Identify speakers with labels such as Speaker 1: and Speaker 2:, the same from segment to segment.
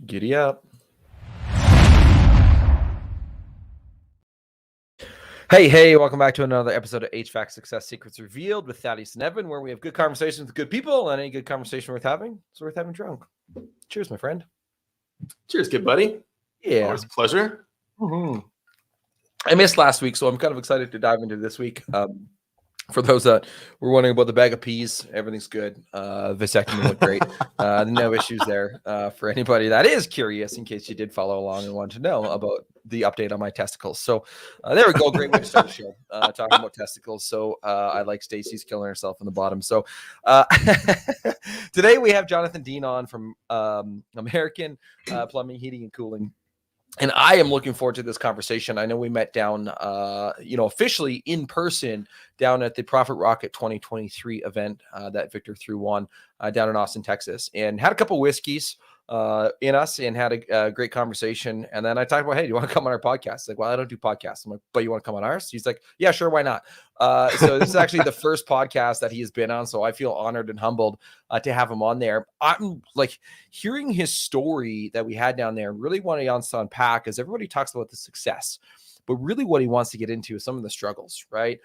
Speaker 1: Giddy up. Hey, welcome back to another episode of HVAC Success Secrets Revealed with Thaddeus and Evan, where we have good conversations with good people, and any good conversation worth having is worth having drunk. Cheers, my friend.
Speaker 2: Cheers, good buddy.
Speaker 1: Yeah.
Speaker 2: Always a pleasure.
Speaker 1: Mm-hmm. I missed last week, so I'm kind of excited to dive into this week. For those that were wondering about the bag of peas, everything's good. Vasectomy looked great. No issues there. For anybody that is curious, in case you did follow along and want to know about the update on my testicles. So there we go. Great way to start the show, talking about testicles. So I like Stacy's killing herself in the bottom. So today we have Jonathan Dean on from American Plumbing, Heating, and Cooling. And I am looking forward to this conversation. I know we met down, officially in person down at the Profit Rocket 2023 event that Victor threw on down in Austin, Texas, and had a couple whiskeys in us and had a great conversation. And then I talked about, hey, do you want to come on our podcast? He's like, well, I don't do podcasts. I'm like, but you want to come on ours? He's like, yeah, sure. Why not? So this is actually the first podcast that he has been on. So I feel honored and humbled to have him on there. I'm like hearing his story that we had down there, really wanting us to unpack, because everybody talks about the success, but really what he wants to get into is some of the struggles, right?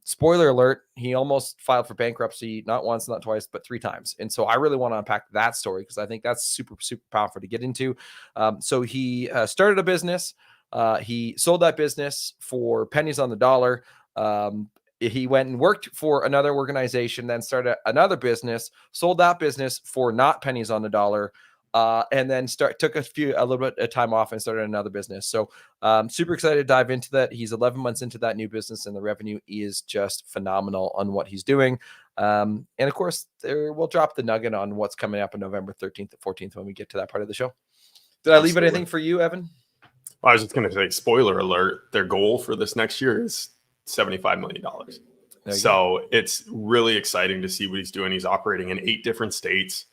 Speaker 1: Spoiler alert, he almost filed for bankruptcy, not once, not twice, but 3 times. And so I really want to unpack that story because I think that's super, super powerful to get into. So he started a business. He sold that business for pennies on the dollar. He went and worked for another organization, then started another business, sold that business for not pennies on the dollar. And then took a little bit of time off and started another business. So super excited to dive into that. He's 11 months into that new business, and the revenue is just phenomenal on what he's doing. And of course, we'll drop the nugget on what's coming up on November 13th and 14th when we get to that part of the show. Did I leave anything for you, Evan?
Speaker 2: Well, I was just going to say, spoiler alert, their goal for this next year is $75 million. So it's really exciting to see what he's doing. He's operating in 8 different states.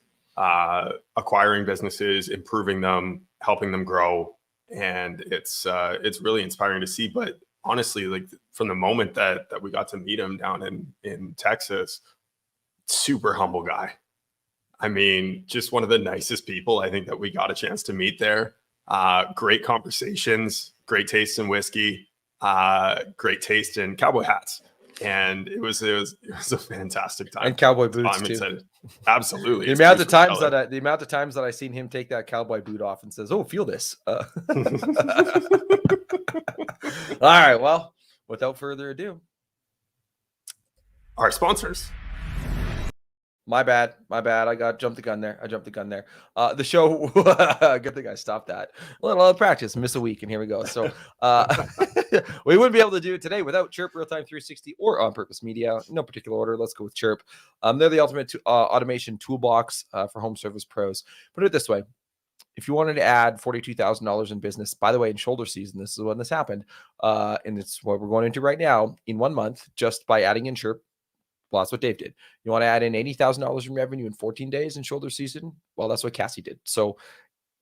Speaker 2: Acquiring businesses, improving them, helping them grow, and it's really inspiring to see. But honestly, like from the moment that we got to meet him down in Texas, super humble guy. I mean, just one of the nicest people I think that we got a chance to meet there. Great conversations, great taste in whiskey, great taste in cowboy hats. And it was a fantastic time.
Speaker 1: And cowboy boots
Speaker 2: I'm
Speaker 1: too.
Speaker 2: Excited. Absolutely.
Speaker 1: The amount of times that I seen him take that cowboy boot off and says, "Oh, feel this." All right. Well, without further ado,
Speaker 2: our sponsors.
Speaker 1: My bad. I jumped the gun there. The show, good thing I stopped that. A little practice, miss a week, and here we go. So we wouldn't be able to do it today without CHIIRP Real-Time 360 or On Purpose Media. No particular order. Let's go with CHIIRP. They're the ultimate automation toolbox for home service pros. Put it this way. If you wanted to add $42,000 in business, by the way, in shoulder season, this is when this happened, and it's what we're going into right now, in 1 month, just by adding in CHIIRP. Well, that's what Dave did. You want to add in $80,000 in revenue in 14 days in shoulder season? Well, that's what Cassie did. So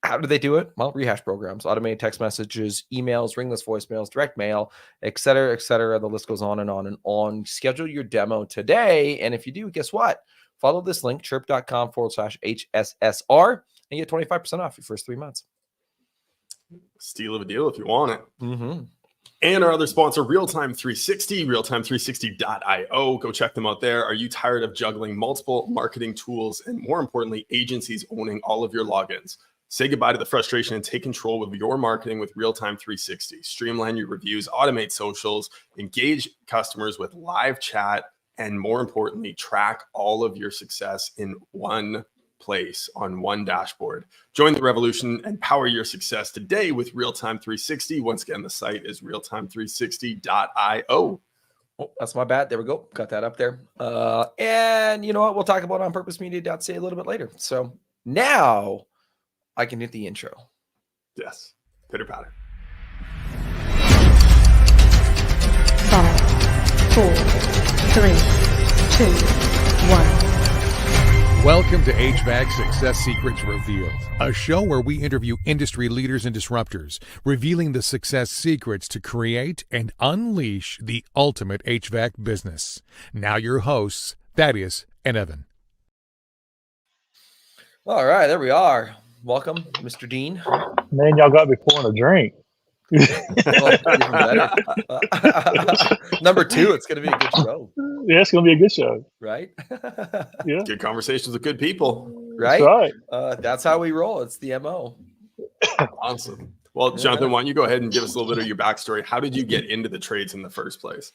Speaker 1: how do they do it? Well, rehash programs, automated text messages, emails, ringless voicemails, direct mail, et cetera, et cetera. The list goes on and on and on. Schedule your demo today. And if you do, guess what? Follow this link, chirp.com/HSSR, and get 25% off your first 3 months.
Speaker 2: Steal of a deal if you want it.
Speaker 1: Mm-hmm.
Speaker 2: And our other sponsor, Realtime 360, realtime360.io. Go check them out there. Are you tired of juggling multiple marketing tools and, more importantly, agencies owning all of your logins? Say goodbye to the frustration and take control of your marketing with Realtime 360. Streamline your reviews, automate socials, engage customers with live chat, and more importantly, track all of your success in one place on one dashboard. Join the revolution and power your success today with Realtime 360. Once again, the site is realtime360.io.
Speaker 1: Oh, that's my bad. There we go. Got that up there. And you know what? We'll talk about onpurposemedia.ca a little bit later. So now I can hit the intro.
Speaker 2: Yes. Pitter patter.
Speaker 3: 5, 4, 3, 2, 1.
Speaker 4: Welcome to HVAC Success Secrets Revealed, a show where we interview industry leaders and disruptors, revealing the success secrets to create and unleash the ultimate HVAC business. Now your hosts, Thaddeus and Evan.
Speaker 1: All right, there we are. welcome, Mr. Dean.
Speaker 5: Man, y'all got me pouring a drink.
Speaker 1: Well, even better. Number 2, it's going to be a good show,
Speaker 5: Yeah, it's gonna be a good show.
Speaker 1: right?
Speaker 5: Yeah,
Speaker 2: Good conversations with good people.
Speaker 1: Right?
Speaker 5: that's right.
Speaker 1: That's how we roll. It's the MO.
Speaker 2: Awesome. Well, Jonathan, why don't you go ahead and give us a little bit of your backstory? How did you get into the trades in the first place?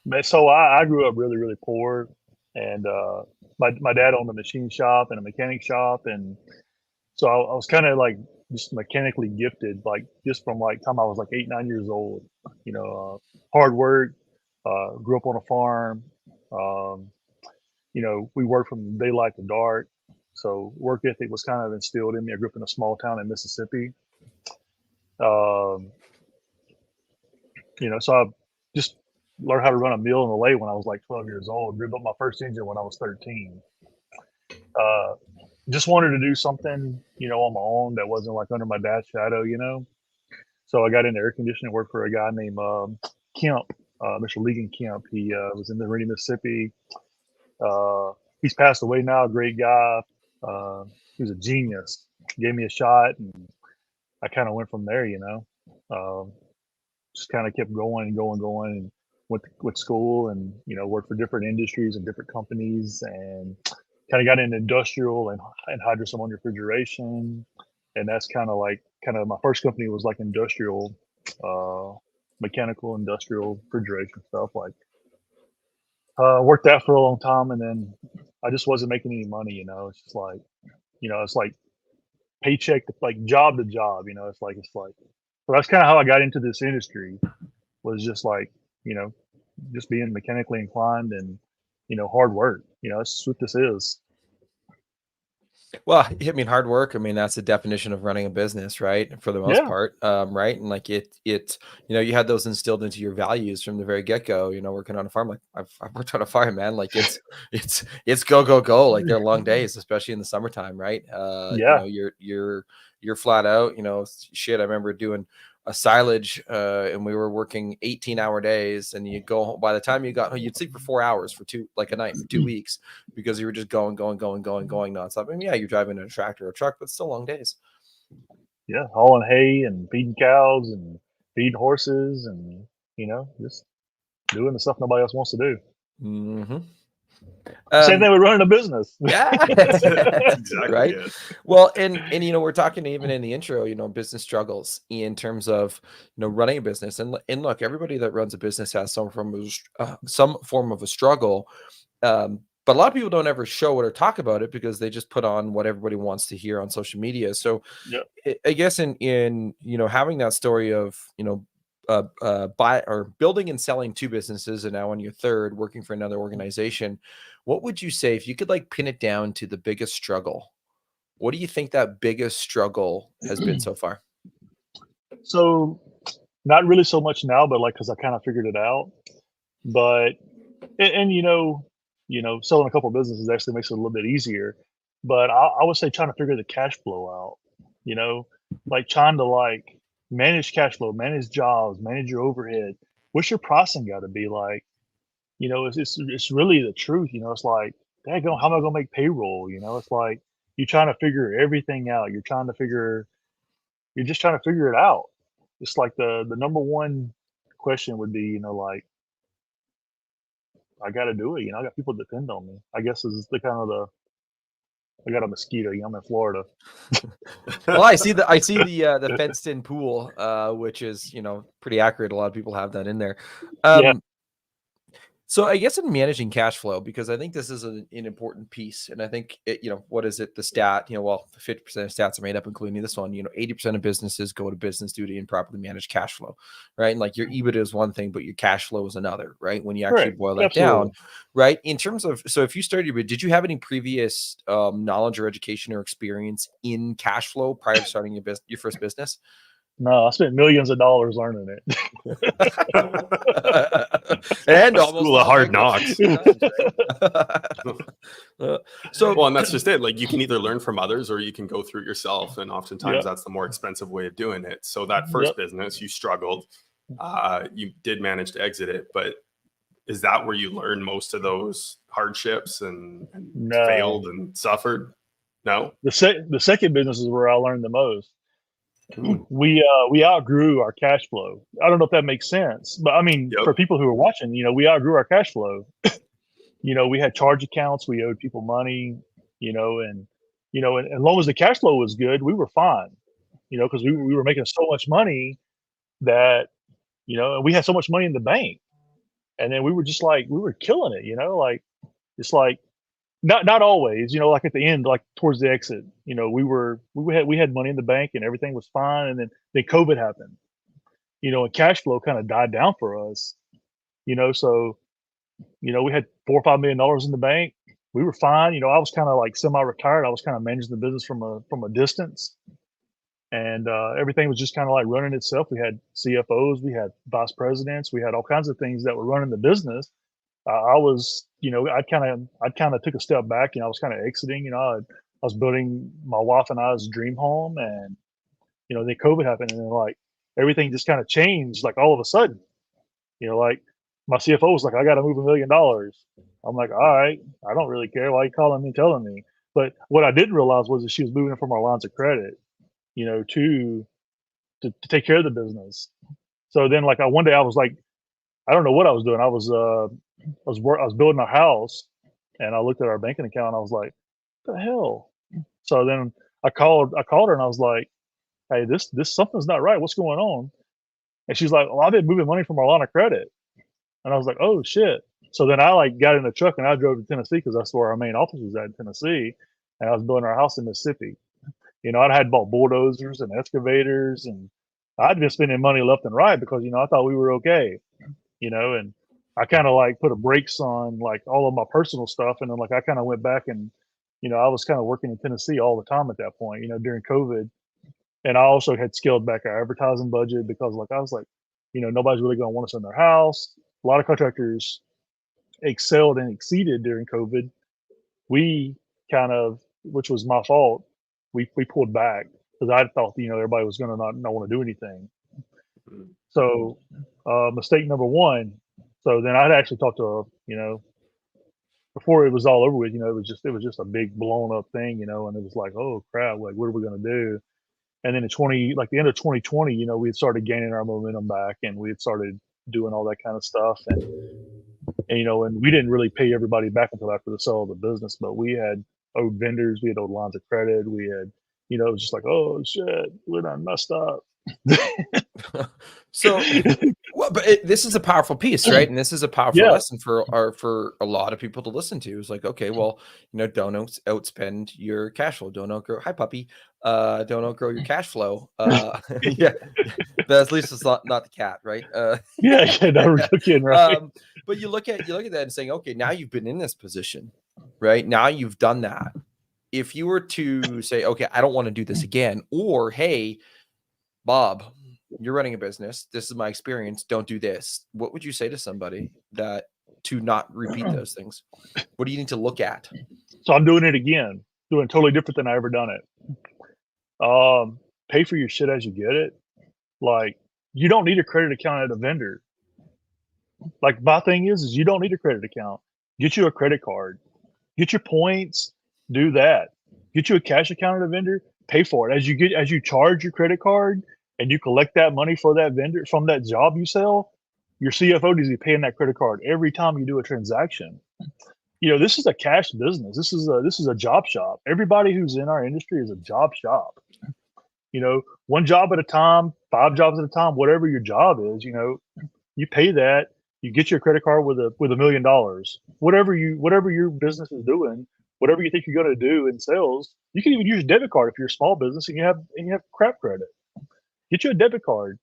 Speaker 5: Man, so I grew up really, really poor, and my dad owned a machine shop and a mechanic shop, and so I was kind of like just mechanically gifted, like just from like time I was like 8, 9 years old. Hard work. Grew up on a farm. Um, we worked from daylight to dark, so work ethic was kind of instilled in me. I grew up in a small town in Mississippi. Um, so I just learned how to run a mill and a lathe when I was like 12 years old. Drew up my first engine when I was 13. Just wanted to do something, on my own that wasn't like under my dad's shadow. So I got into air conditioning, worked for a guy named Kemp, Mr. Legan Kemp. He was in Meridian, Mississippi. He's passed away now, a great guy. He was a genius. Gave me a shot, and I kind of went from there, just kind of kept going and going, and went with school and, worked for different industries and different companies, and kind of got into industrial and hydrosomal refrigeration. And that's kind of my first company was like industrial, mechanical industrial refrigeration stuff. Like, worked that for a long time, and then I just wasn't making any money. It's just like, it's like paycheck to like job to job. It's like. So that's kind of how I got into this industry. Was just like, just being mechanically inclined and, hard work. That's what this is.
Speaker 1: Well, I mean, hard work. I mean, that's the definition of running a business, right? For the most
Speaker 5: Yeah.
Speaker 1: part, right? And like you had those instilled into your values from the very get go. Working on a farm, like I've worked on a farm, man. Like it's go go go. Like they're long days, especially in the summertime, right?
Speaker 5: Yeah.
Speaker 1: You're flat out. Shit. I remember doing a silage, and we were working 18-hour days, and you go home. By the time you got home, you'd sleep for 4 hours for a night for 2 weeks, because you were just going nonstop. I mean, yeah, you're driving a tractor or a truck, but still long days.
Speaker 5: Yeah. Hauling hay and feeding cows and feeding horses and, just doing the stuff nobody else wants to do.
Speaker 1: Mm-hmm.
Speaker 5: Same thing with running a business.
Speaker 1: Yeah.
Speaker 2: Exactly.
Speaker 1: Right.
Speaker 2: It.
Speaker 1: Well, and we're talking even in the intro, business struggles in terms of, running a business, and look, everybody that runs a business has some form of a struggle. But a lot of people don't ever show it or talk about it because they just put on what everybody wants to hear on social media. So I guess in having that story of, buy or building and selling 2 businesses, and now on your 3rd, working for another organization, what would you say if you could like pin it down to the biggest struggle? What do you think that biggest struggle has been so far?
Speaker 5: So not really so much now, but like, cause I kind of figured it out, but, and selling a couple of businesses actually makes it a little bit easier, but I would say trying to figure the cash flow out, like trying to like manage cash flow, manage jobs, manage your overhead. What's your pricing got to be like? It's really the truth. It's like, daggone, how am I gonna make payroll? It's like you're trying to figure everything out. You're just trying to figure it out. It's like the number one question would be, like, I got to do it. I got people depend on me. I guess is the kind of I got a mosquito. I'm in Florida.
Speaker 1: Well, I see the fenced in pool, which is, pretty accurate. A lot of people have that in there.
Speaker 5: Yeah.
Speaker 1: So I guess in managing cash flow, because I think this is an important piece, and I think what is it? The stat, 50% of stats are made up, including this one. 80% of businesses go to business due to improperly manage cash flow, right? And like your EBITDA is one thing, but your cash flow is another, right? When you actually boil that down, right? In terms of, so if you started, did you have any previous knowledge or education or experience in cash flow prior to starting your first business?
Speaker 5: No, I spent millions of dollars learning it.
Speaker 1: And
Speaker 2: School of Hard Knocks.
Speaker 1: So,
Speaker 2: and that's just it. Like, you can either learn from others or you can go through it yourself. And oftentimes that's the more expensive way of doing it. So that first business, you struggled. You did manage to exit it, but is that where you learned most of those hardships and failed and suffered? No.
Speaker 5: The second business is where I learned the most.
Speaker 2: Ooh.
Speaker 5: We outgrew our cash flow. I don't know if that makes sense, but I mean,
Speaker 2: Yep.
Speaker 5: for people who are watching, we outgrew our cash flow. We had charge accounts, we owed people money, and and as long as the cash flow was good, we were fine. Because we were making so much money that and we had so much money in the bank, and then we were just like we were killing it. Like it's like not always. Like at the end, like towards the exit, we had money in the bank and everything was fine, and then COVID happened. And cash flow kind of died down for us. So we had $4 or $5 million in the bank. We were fine. I was kind of like semi-retired. I was kind of managing the business from a distance, and everything was just kind of like running itself. We had CFOs, we had vice presidents, we had all kinds of things that were running the business. I was, I'd kind of took a step back. I was kind of exiting. I was building my wife and I's dream home, and then COVID happened, and then like everything just kind of changed, like all of a sudden. Like my CFO was like, "I got to move $1 million." I'm like, "All right, I don't really care. Why are you calling me, telling me?" But what I didn't realize was that she was moving it from our lines of credit, to take care of the business. So then, like, one day I was like, I don't know what I was doing. I was building a house, and I looked at our banking account, and I was like, "What the hell?" So then I called her, and I was like, "Hey, this something's not right. What's going on?" And she's like, "Well, I've been moving money from our line of credit." And I was like, "Oh shit." So then I like got in the truck and I drove to Tennessee because that's where our main office was at, in Tennessee. And I was building our house in Mississippi. I had bought bulldozers and excavators, and I'd been spending money left and right because I thought we were okay. And I kind of like put a brakes on like all of my personal stuff, and then like I kind of went back and I was kind of working in Tennessee all the time at that point, during COVID. And I also had scaled back our advertising budget because like I was like, nobody's really going to want us in their house. A lot of contractors excelled and exceeded during COVID. We kind of, which was my fault, we pulled back because I thought everybody was going to not want to do anything. So mistake number one. So then I'd actually talked to before it was all over with. It was just a big blown up thing. And it was like, oh crap, like what are we going to do? And then the end of 2020, we had started gaining our momentum back, and we had started doing all that kind of stuff, and and we didn't really pay everybody back until after the sale of the business, but we had owed vendors, we had owed lines of credit, we had, it was just like, oh shit, we're done messed up.
Speaker 1: So, well, but this is a powerful piece, right? And this is a powerful lesson for a lot of people to listen to. It's like, okay, well, don't outspend your cash flow. Don't outgrow. Hi, puppy. Don't outgrow your cash flow. Yeah, but at least it's not the cat, right?
Speaker 5: Yeah, no, we're joking, right?
Speaker 1: But you look at that and saying, okay, now you've been in this position, right? Now you've done that. If you were to say, okay, I don't want to do this again, or hey, Bob, you're running a business. This is my experience. Don't do this. What would you say to somebody to not repeat those things? What do you need to look at?
Speaker 5: So I'm doing it again, doing totally different than I ever done it. Pay for your shit as you get it. Like, you don't need a credit account at a vendor. Like, my thing is you don't need a credit account. Get you a credit card. Get your points. Do that. Get you a cash account at a vendor. Pay for it. As you charge your credit card and you collect that money for that vendor from that job you sell, your CFO needs to be paying that credit card every time you do a transaction. This is a cash business. This is a job shop. Everybody who's in our industry is a job shop. One job at a time, 5 jobs at a time, whatever your job is, you pay that, you get your credit card with $1 million. Whatever your business is doing, whatever you think you're going to do in sales, you can even use a debit card if you're a small business and you have crap credit. Get you a debit card.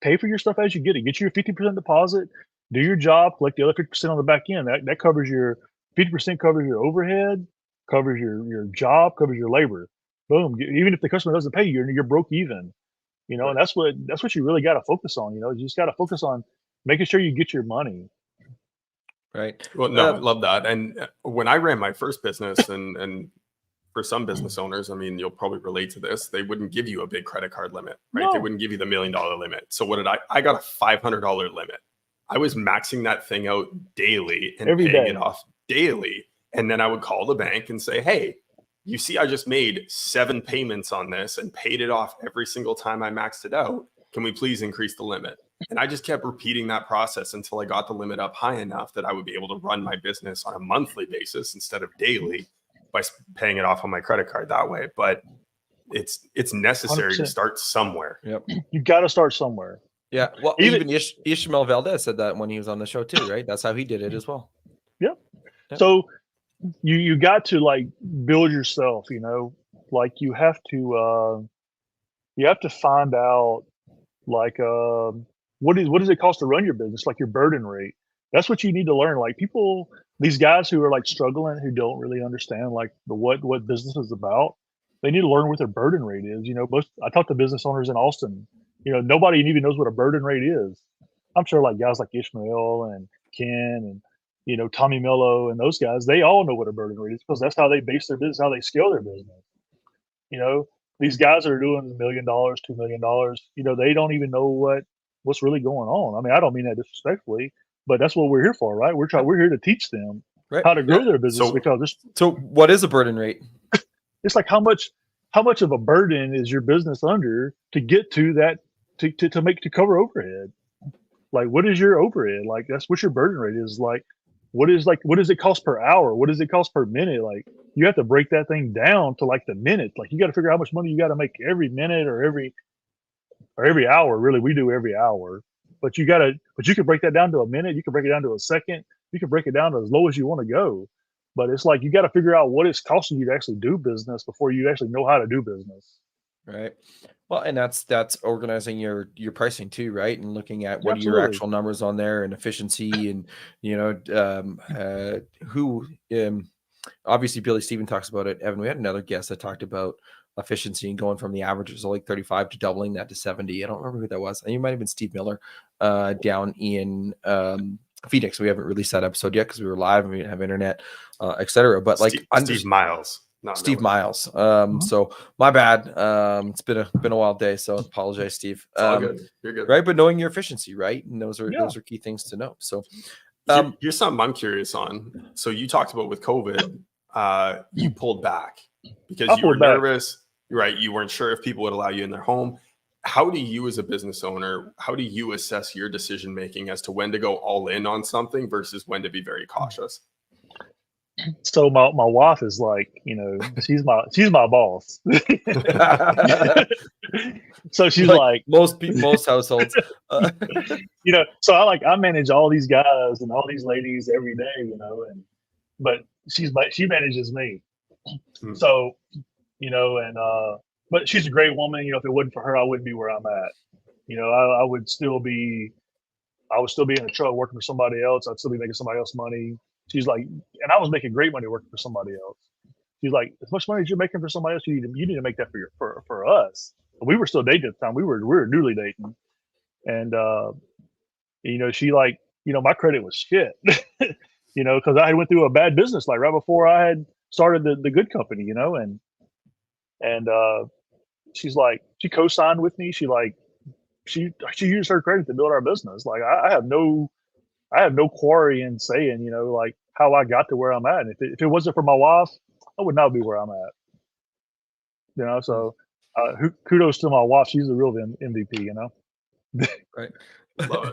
Speaker 5: Pay for your stuff as you get it. Get you a 50% deposit. Do your job. Collect the other 50% on the back end. That covers your 50%. Covers your overhead. Covers your job. Covers your labor. Boom. Even if the customer doesn't pay you, you're broke even. And that's what you really got to focus on. You just got to focus on making sure you get your money.
Speaker 1: Right.
Speaker 2: Well, no, I love that. And when I ran my first business, and for some business owners, I mean, you'll probably relate to this. They wouldn't give you a big credit card limit, right?
Speaker 5: No.
Speaker 2: They wouldn't give you the $1 million limit. So what did I got a $500 limit. I was maxing that thing out daily and
Speaker 5: Every
Speaker 2: paying
Speaker 5: day.
Speaker 2: it off daily. And then I would call the bank and say, hey, you see, I just made 7 payments on this and paid it off every single time I maxed it out. Can we please increase the limit? And I just kept repeating that process until I got the limit up high enough that I would be able to run my business on a monthly basis instead of daily by paying it off on my credit card that way. But it's necessary
Speaker 5: 100%.
Speaker 2: to start somewhere.
Speaker 1: Yep.
Speaker 5: You got to start somewhere.
Speaker 1: Yeah. Well,
Speaker 5: Even-
Speaker 1: even Ishmael Valdez said that when he was on the show too, right? That's how he did it as well.
Speaker 5: Yep.
Speaker 1: Yep.
Speaker 5: So you got to like build yourself, you know, like you have to find out like what does it cost to run your business, like your burden rate. That's what you need to learn. Like people, these guys who are like struggling, who don't really understand like what business is about, they need to learn what their burden rate is. You know, I talk to business owners in Austin, you know, nobody even knows what a burden rate is. I'm sure like guys like Ishmael and Ken and, you know, Tommy Mello and those guys, they all know what a burden rate is because that's how they base their business, how they scale their business. You know, these guys that are doing $1 million, $2 million, you know, they don't even know what's really going on. I mean, I don't mean that disrespectfully, but that's what we're here for, right? We're here to teach them
Speaker 1: Right.
Speaker 5: how to grow their business,
Speaker 2: So-
Speaker 5: because
Speaker 1: So what is a burden rate?
Speaker 5: it's like how much of a burden is your business under to get to that to cover overhead. Like, what is your overhead? Like, that's what your burden rate is. Like, what does it cost per hour? What does it cost per minute? Like, you have to break that thing down to like the minute. Like, you got to figure out how much money you got to make every minute or every hour. Really, we do every hour, but you can break that down to a minute. You can break it down to a second. You can break it down to as low as you want to go. But it's like, you got to figure out what it's costing you to actually do business before you actually know how to do business.
Speaker 1: Right. Well, and that's organizing your pricing too, right? And looking at what are your
Speaker 5: Absolutely.
Speaker 1: actual numbers on there and efficiency, and you know, obviously Billy Steven talks about it. Evan, we had another guest that talked about efficiency and going from the averages of like 35 to doubling that to 70. I don't remember who that was. I think it might have been Steve Miller down in Phoenix. We haven't released that episode yet because we were live and we didn't have internet, etc. But like
Speaker 2: Steve Miles. Not
Speaker 1: Steve
Speaker 2: Miller.
Speaker 1: Miles. So my bad. It's been a wild day, so apologize, Steve.
Speaker 2: It's all good. You're good.
Speaker 1: Right, but knowing your efficiency, right? And those are
Speaker 5: Yeah.
Speaker 1: key things to know. So
Speaker 2: Here's something I'm curious on. So you talked about with COVID, you pulled back because you were
Speaker 5: pulled back.
Speaker 2: nervous, right? You weren't sure if people would allow you in their home. How do you, as a business owner, how do you assess your decision making as to when to go all in on something versus when to be very cautious?
Speaker 5: So my wife is like, you know, she's my boss. So she's like
Speaker 1: most households.
Speaker 5: you know, so I manage all these guys and all these ladies every day, you know, but she manages me. So, you know, and but she's a great woman. You know, if it wasn't for her, I wouldn't be where I'm at. You know, I would still be in a truck working for somebody else. I'd still be making somebody else money. She's like, and I was making great money working for somebody else. She's like, as much money as you're making for somebody else, you need to make that for us. And we were still dating at the time. We were newly dating, and you know, she like, you know, my credit was shit, you know, because I had went through a bad business like right before I had started the good company, you know, and she's like, she co-signed with me. She used her credit to build our business. Like I have no quarry in saying, you know, like how I got to where I'm at. And if it wasn't for my wife, I would not be where I'm at. You know, so kudos to my wife. She's the real MVP, you know?
Speaker 1: Right.
Speaker 2: Love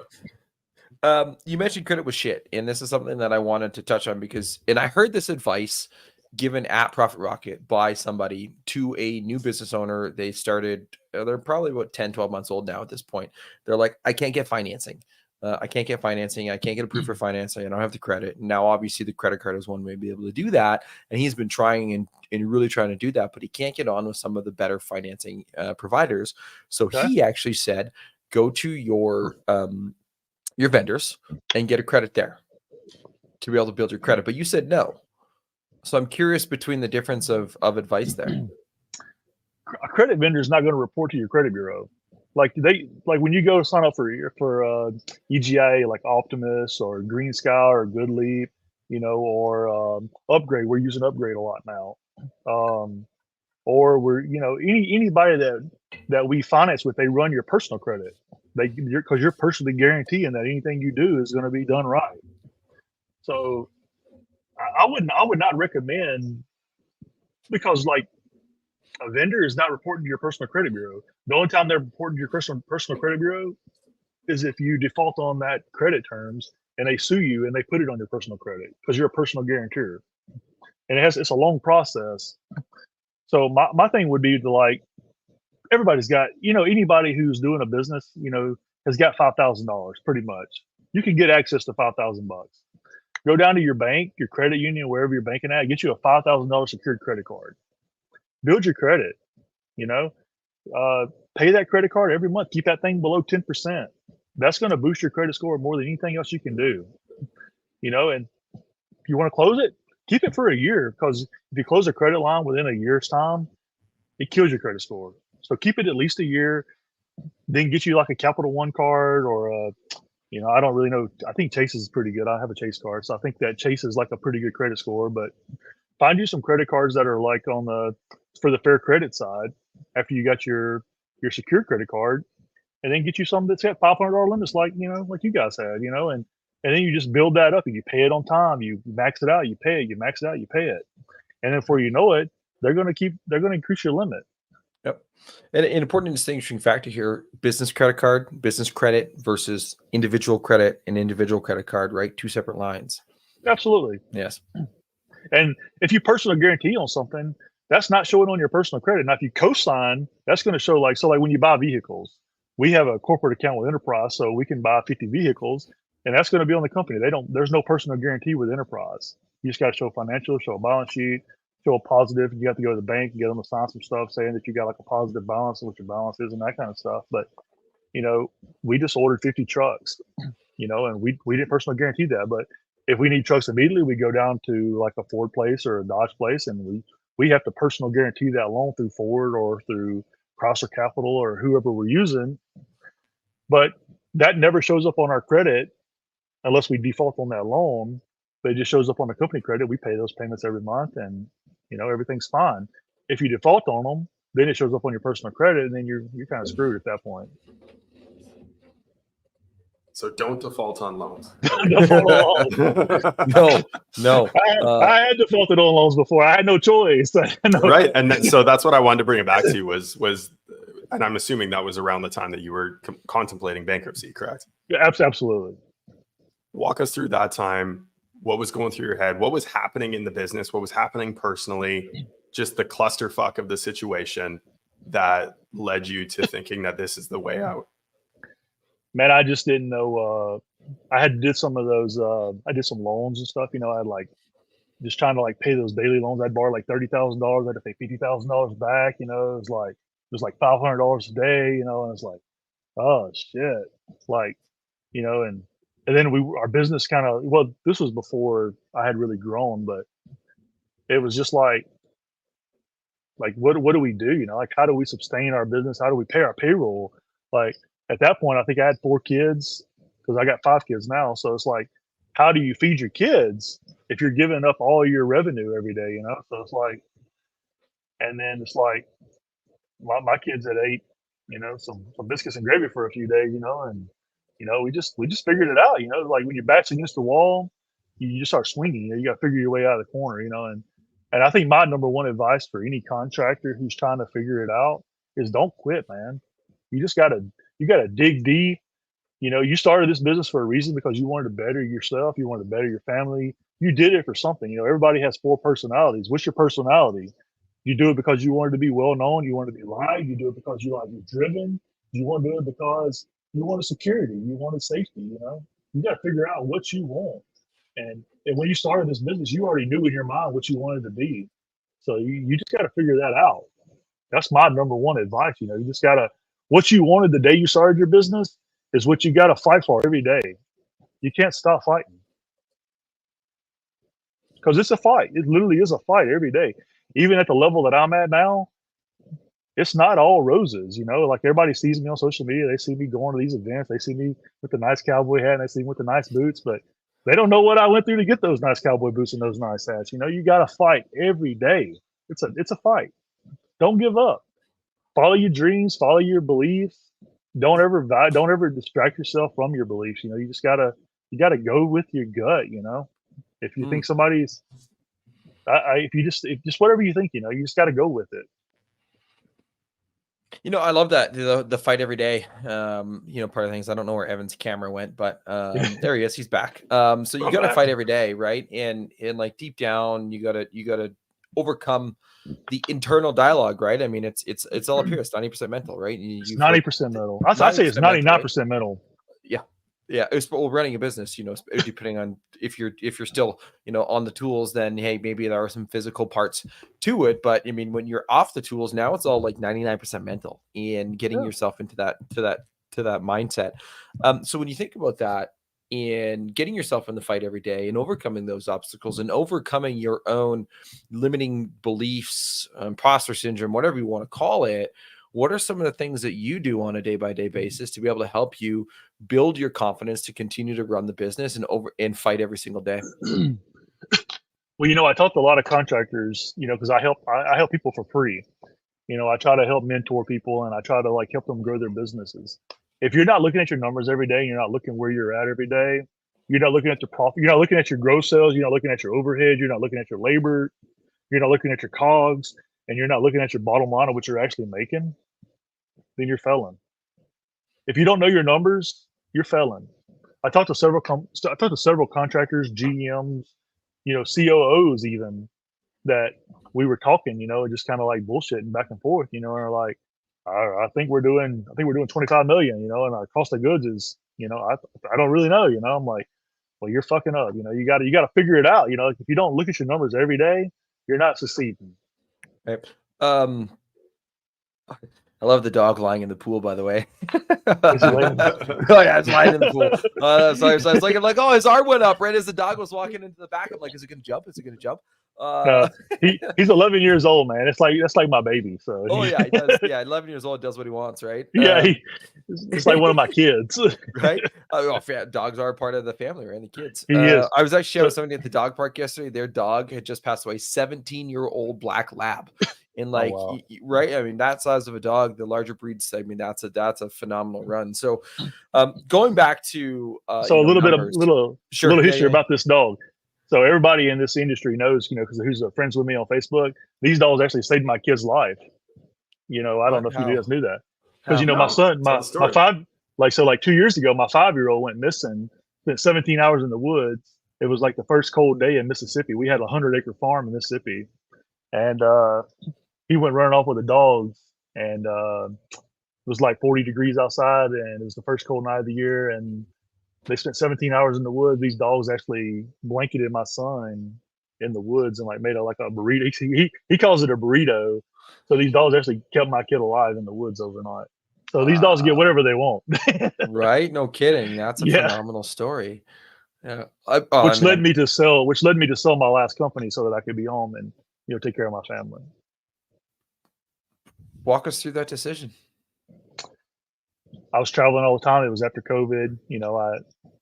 Speaker 2: it.
Speaker 1: You mentioned credit was shit, and this is something that I wanted to touch on because I heard this advice given at Profit Rocket by somebody to a new business owner. They started, they're probably about 10, 12 months old now at this point. They're like, I can't get financing. I can't get financing. I can't get approved for financing. I don't have the credit. And now, obviously, the credit card is one way to be able to do that. And he's been trying and really trying to do that, but he can't get on with some of the better financing providers. So he actually said, go to your vendors and get a credit there to be able to build your credit. But you said no. So I'm curious between the difference of advice there.
Speaker 5: A credit vendor is not going to report to your credit bureau. Like when you go sign up for EGA, like Optimus or Green Sky or Good Leap, you know, or Upgrade. We're using Upgrade a lot now. Or we're, you know, anybody that we finance with, they run your personal credit. Because you're personally guaranteeing that anything you do is going to be done right. So I would not recommend because like a vendor is not reporting to your personal credit bureau. The only time they're reporting to your personal credit bureau is if you default on that credit terms and they sue you and they put it on your personal credit because you're a personal guarantor. And it's a long process. So my thing would be to like, everybody's got, anybody who's doing a business, has got $5,000 pretty much. You can get access to $5,000. Go down to your bank, your credit union, wherever you're banking at, get you a $5,000 secured credit card. Build your credit, pay that credit card every month. Keep that thing below 10%. That's going to boost your credit score more than anything else you can do. And if you want to close it, keep it for a year, because if you close a credit line within a year's time, it kills your credit score. So keep it at least a year, then get you like a Capital One card or a, I don't really know. I think Chase is pretty good. I have a Chase card, so I think that Chase is like a pretty good credit score. But find you some credit cards that are like for the fair credit side after you got your secured credit card, and then get you something that's got $500 limits, like like you guys had, and then you just build that up and you pay it on time. You max it out, you pay it. You max it out, you pay it, and then before you know it, they're going to increase your limit.
Speaker 1: Yep. And an important distinguishing factor here: business credit card, business credit versus individual credit and individual credit card, right? Two separate lines.
Speaker 5: Absolutely.
Speaker 1: Yes.
Speaker 5: And if you personal guarantee on something, that's not showing on your personal credit. Now, if you co-sign, that's going to show like when you buy vehicles, we have a corporate account with Enterprise, so we can buy 50 vehicles, and that's going to be on the company. There's no personal guarantee with Enterprise. You just got to show financial, show a balance sheet, show a positive. You have to go to the bank and get them to sign some stuff saying that you got like a positive balance and what your balance is and that kind of stuff. But, we just ordered 50 trucks, and we didn't personally guarantee that. But if we need trucks immediately, we go down to like a Ford place or a Dodge place, and we have to personal guarantee that loan through Ford or through Chrysler Capital or whoever we're using. But that never shows up on our credit unless we default on that loan. But it just shows up on the company credit. We pay those payments every month, and everything's fine. If you default on them, then it shows up on your personal credit, and then you're kind of screwed at that point.
Speaker 2: So don't default on loans.
Speaker 1: No.
Speaker 5: I had defaulted on loans before. I had no choice.
Speaker 2: Right. And so that's what I wanted to bring it back to was, and I'm assuming that was around the time that you were contemplating bankruptcy, correct?
Speaker 5: Yeah, absolutely.
Speaker 2: Walk us through that time. What was going through your head? What was happening in the business? What was happening personally? Just the clusterfuck of the situation that led you to thinking that this is the way out.
Speaker 5: Man, I just didn't know. I did some of those. I did some loans and stuff. I had like just trying to like pay those daily loans. I'd borrow like $30,000. I had to pay $50,000 back. It was like $500 a day. And it's like, oh shit. It's like, and then our business kind of, well, this was before I had really grown, but it was just like what do we do? Like how do we sustain our business? How do we pay our payroll? Like at that point, I think I had 4 kids because I got 5 kids now. So it's like, how do you feed your kids if you're giving up all your revenue every day? So it's like, and then it's like my kids had ate, some biscuits and gravy for a few days, and we just figured it out. Like when your back's against the wall, you just start swinging. You got to figure your way out of the corner. And I think my number one advice for any contractor who's trying to figure it out is don't quit, man. You gotta dig deep. You started this business for a reason because you wanted to better yourself. You wanted to better your family. You did it for something. Everybody has 4 personalities. What's your personality? You do it because you wanted to be well known. You wanted to be liked. You do it because you're driven. You want to do it because you wanted security. You wanted safety. You got to figure out what you want. And when you started this business, you already knew in your mind what you wanted to be. So you just got to figure that out. That's my number one advice. You just got to, what you wanted the day you started your business is what you got to fight for every day. You can't stop fighting because it's a fight. It literally is a fight every day. Even at the level that I'm at now, it's not all roses. Like everybody sees me on social media. They see me going to these events. They see me with the nice cowboy hat and they see me with the nice boots, but they don't know what I went through to get those nice cowboy boots and those nice hats. You got to fight every day. It's a fight. Don't give up. Follow your dreams, follow your beliefs. Don't ever distract yourself from your beliefs. You gotta go with your gut. If you think somebody's, If you just whatever you think, you just got to go with it.
Speaker 1: I love that the fight every day. Part of things, I don't know where Evan's camera went, but there he is. He's back. So you got to fight every day, right? And like deep down, you gotta overcome the internal dialogue, right? I mean, it's all up here. It's 90% mental, right?
Speaker 5: It's 90% mental. I'd say it's 99% mental.
Speaker 1: Yeah. It's running a business, depending on if you're still, on the tools, then hey, maybe there are some physical parts to it. But I mean, when you're off the tools, now it's all like 99% mental and getting yourself into that mindset. So when you think about that and getting yourself in the fight every day and overcoming those obstacles and overcoming your own limiting beliefs, imposter syndrome, whatever you want to call it, what are some of the things that you do on a day-by-day basis to be able to help you build your confidence to continue to run the business and fight every single day?
Speaker 5: Well, I talk to a lot of contractors, because I help people for free. I try to help mentor people, and I try to help them grow their businesses. If you're not looking at your numbers every day, you're not looking where you're at every day, you're not looking at the profit, you're not looking at your gross sales, you're not looking at your overhead, you're not looking at your labor, you're not looking at your COGS, and you're not looking at your bottom line of what you're actually making, then you're failing. If you don't know your numbers, you're failing. I talked to several contractors, GMs, COOs even, that we were talking, just kind of like bullshitting back and forth, and are like, I think we're doing 25 million, and our cost of goods is, I don't really know, I'm like, well, you're fucking up, you got to figure it out, if you don't look at your numbers every day, you're not succeeding.
Speaker 1: Right. I love the dog lying in the pool, by the way.
Speaker 5: Is he laying?
Speaker 1: Oh yeah, it's lying in the pool. So I was like, oh, his arm went up right as the dog was walking into the back. I'm like, is it gonna jump? Is it gonna jump?
Speaker 5: He's 11 years old, man. That's like my baby. So
Speaker 1: yeah, he does. Yeah, 11 years old, does what he wants, right?
Speaker 5: Yeah, it's like one of my kids,
Speaker 1: right? Dogs are part of the family, right? And the kids.
Speaker 5: He is.
Speaker 1: I was actually with somebody at the dog park yesterday. Their dog had just passed away, 17-year-old black lab. And like,
Speaker 5: wow.
Speaker 1: Right. I mean, that size of a dog, the larger breeds, I mean, that's a phenomenal run. So going back to,
Speaker 5: a little history about this dog. So everybody in this industry knows, because who's friends with me on Facebook, these dogs actually saved my kid's life. I don't know if you guys knew that. Because, my son, my 2 years ago, my 5-year-old went missing, spent 17 hours in the woods. It was like the first cold day in Mississippi. We had a 100-acre farm in Mississippi. And he went running off with the dogs, and it was like 40 degrees outside, and it was the first cold night of the year, and they spent 17 hours in the woods. These dogs actually blanketed my son in the woods and made a burrito. He calls it a burrito. So these dogs actually kept my kid alive in the woods overnight. So these dogs get whatever they want.
Speaker 1: Right? No kidding. That's a phenomenal story. Yeah.
Speaker 5: Which led me to sell my last company so that I could be home and take care of my family.
Speaker 1: Walk us through that decision.
Speaker 5: I was traveling all the time. It was after COVID.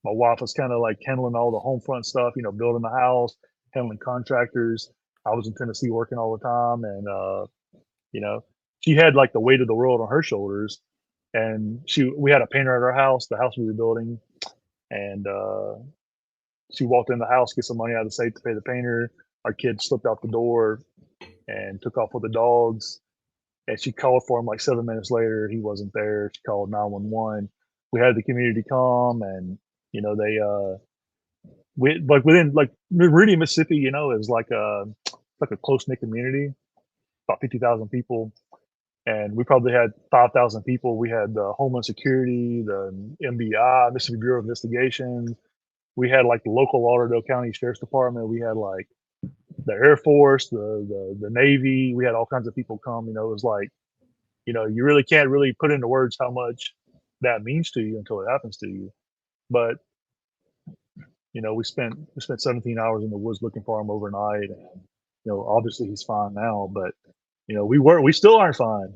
Speaker 5: My wife was kind of handling all the home front stuff, building the house, handling contractors. I was in Tennessee working all the time, and she had the weight of the world on her shoulders. And we had a painter at our house, the house we were building, and she walked in the house, get some money out of the safe to pay the painter. Our kid slipped out the door and took off with the dogs. And she called for him 7 minutes later. He wasn't there. She called 911. We had the community come, and they within Meridian, Mississippi. It was like a close knit community, about 50,000 people, and we probably had 5,000 people. We had the Homeland Security, the MBI, Mississippi Bureau of Investigation. We had the local Lauderdale County Sheriff's Department. We had the Air Force, the Navy. We had all kinds of people come. It was you really can't really put into words how much that means to you until it happens to you. But we spent 17 hours in the woods looking for him overnight, and obviously he's fine now. But we still aren't fine.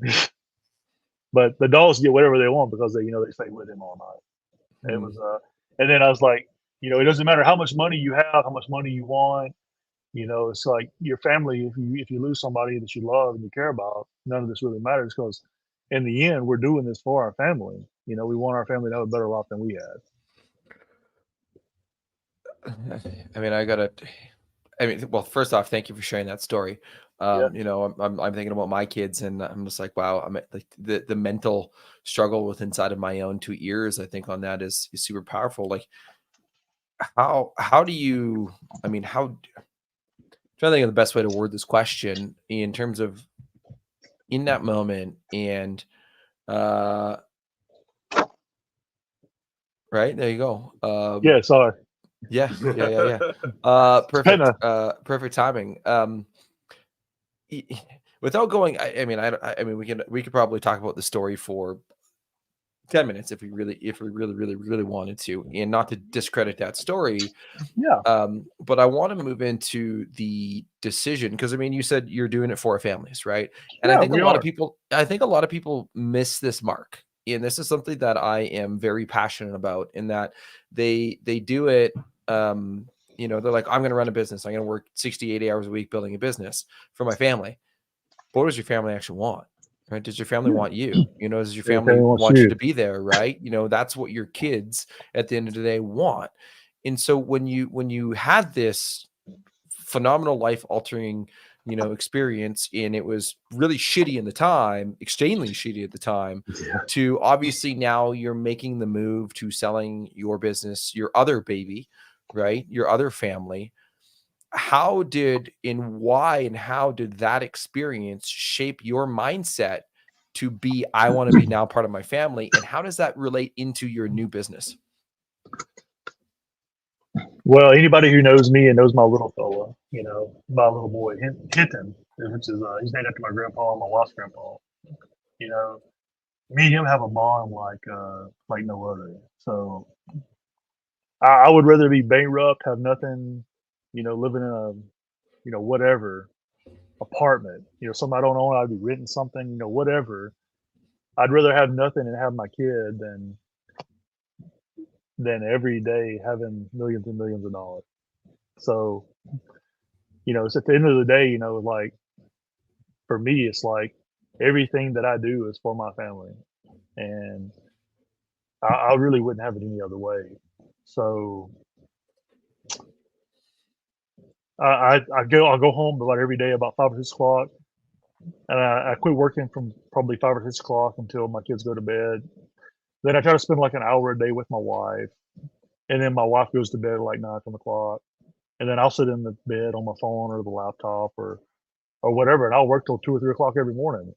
Speaker 5: But the dogs get whatever they want because they stay with him all night. It was and then I was like, it doesn't matter how much money you have, how much money you want. It's like your family. If you lose somebody that you love and you care about, none of this really matters because in the end, we're doing this for our family. We want our family to have a better life than we had.
Speaker 1: I mean, I gotta I mean, well, first off, thank you for sharing that story.
Speaker 5: Yeah.
Speaker 1: You know, I'm thinking about my kids, and I'm just like, wow, I'm at, like the mental struggle with inside of my own 2 ears. I think on that is super powerful. Like, how do you? I mean, how? Trying to think of the best way to word this question in terms of in that moment and uh right there you go.
Speaker 5: Yeah. Sorry.
Speaker 1: Yeah.
Speaker 5: It's kind
Speaker 1: Perfect.
Speaker 5: of,
Speaker 1: Perfect timing. E- Without going, I mean, I mean, we could probably talk about the story for 10 minutes if we really wanted to, and not to discredit that story.
Speaker 5: yeah.
Speaker 1: But I want to move into the decision because I mean, you said you're doing it for families, right? And
Speaker 5: Yeah, we are.
Speaker 1: I think a lot of people miss this mark. And this is something that I am very passionate about in that they do it. You know, they're like, I'm going to run a business. I'm going to work 60, 80 hours a week building a business for my family. But what does your family actually want? Right? Does your family
Speaker 5: Yeah.
Speaker 1: want you? You know, does your
Speaker 5: Your
Speaker 1: family
Speaker 5: family wants
Speaker 1: want you
Speaker 5: you.
Speaker 1: to be there? Right? You know, that's what your kids at the end of the day want. And so when you had this phenomenal life altering, you know, experience and it was really shitty in the time, extremely shitty at the time,
Speaker 5: Yeah.
Speaker 1: to obviously now you're making the move to selling your business, your other baby, right? Your other family. How did and why and how did that experience shape your mindset to be I want to be now part of my family, and how does that relate into your new business?
Speaker 5: Well, anybody who knows me and knows my little fella, my little boy, Hinton, which is he's named after my grandpa and my wife's grandpa. You know, me and him have a bond like no other. So I would rather be bankrupt, have nothing, living in a whatever apartment, something I don't own. I'd be renting something, whatever. I'd rather have nothing and have my kid than every day having millions and millions of dollars. So it's at the end of the day, like for me, it's like everything that I do is for my family, and I really wouldn't have it any other way. So I'll go home about every day about 5 or 6 o'clock, and I quit working from probably 5 or 6 o'clock until my kids go to bed. Then I try to spend like an hour a day with my wife, and then my wife goes to bed at like 9, 10 o'clock, and then I'll sit in the bed on my phone or the laptop or whatever, and I'll work till 2 or 3 o'clock every morning.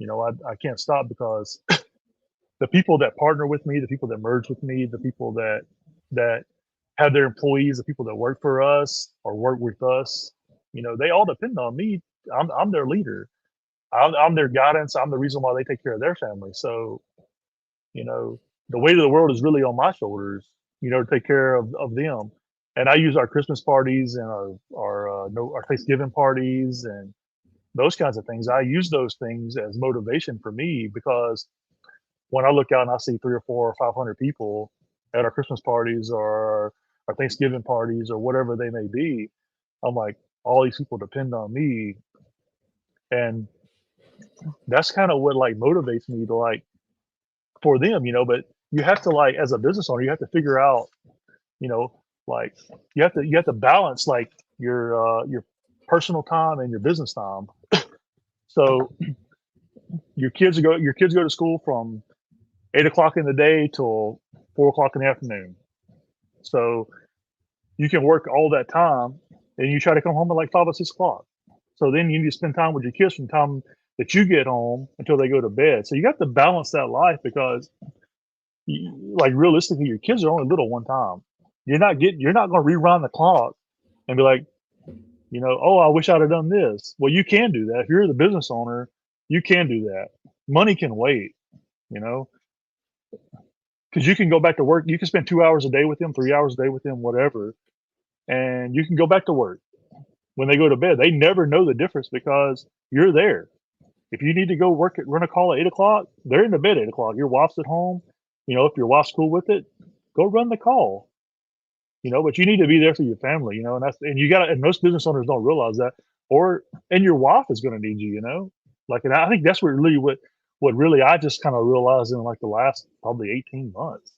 Speaker 5: I can't stop because the people that partner with me, the people that merge with me, the people that have their employees, the people that work for us or work with us, they all depend on me. I'm their leader. I'm their guidance. I'm the reason why they take care of their family. So, you know, the weight of the world is really on my shoulders, to take care of them. And I use our Christmas parties and our Thanksgiving parties and those kinds of things. I use those things as motivation for me because when I look out and I see 3 or 4 or 500 people at our Christmas parties or our Thanksgiving parties or whatever they may be, I'm like, all these people depend on me, and that's kind of what like motivates me to like for them, But you have to like as a business owner, you have to figure out, you know, like you have to balance like your personal time and your business time. So your kids go to school from 8 o'clock in the day till 4 o'clock in the afternoon. So you can work all that time and you try to come home at like 5 or 6 o'clock. So then you need to spend time with your kids from the time that you get home until they go to bed. So you got to balance that life because like realistically, your kids are only little one time. You're not going to rewind the clock and be like, oh, I wish I'd have done this. Well, you can do that. If you're the business owner, you can do that. Money can wait, you know, because you can go back to work. You can spend 2 hours a day with them, 3 hours a day with them, whatever, and you can go back to work. When they go to bed, they never know the difference because you're there. If you need to go run a call at 8 o'clock, they're in the bed at 8 o'clock. Your wife's at home. If your wife's cool with it, go run the call. But you need to be there for your family. And you got, and most business owners don't realize that, and your wife is going to need you. Like, and I think that's what really I just kind of realized in like the last probably 18 months.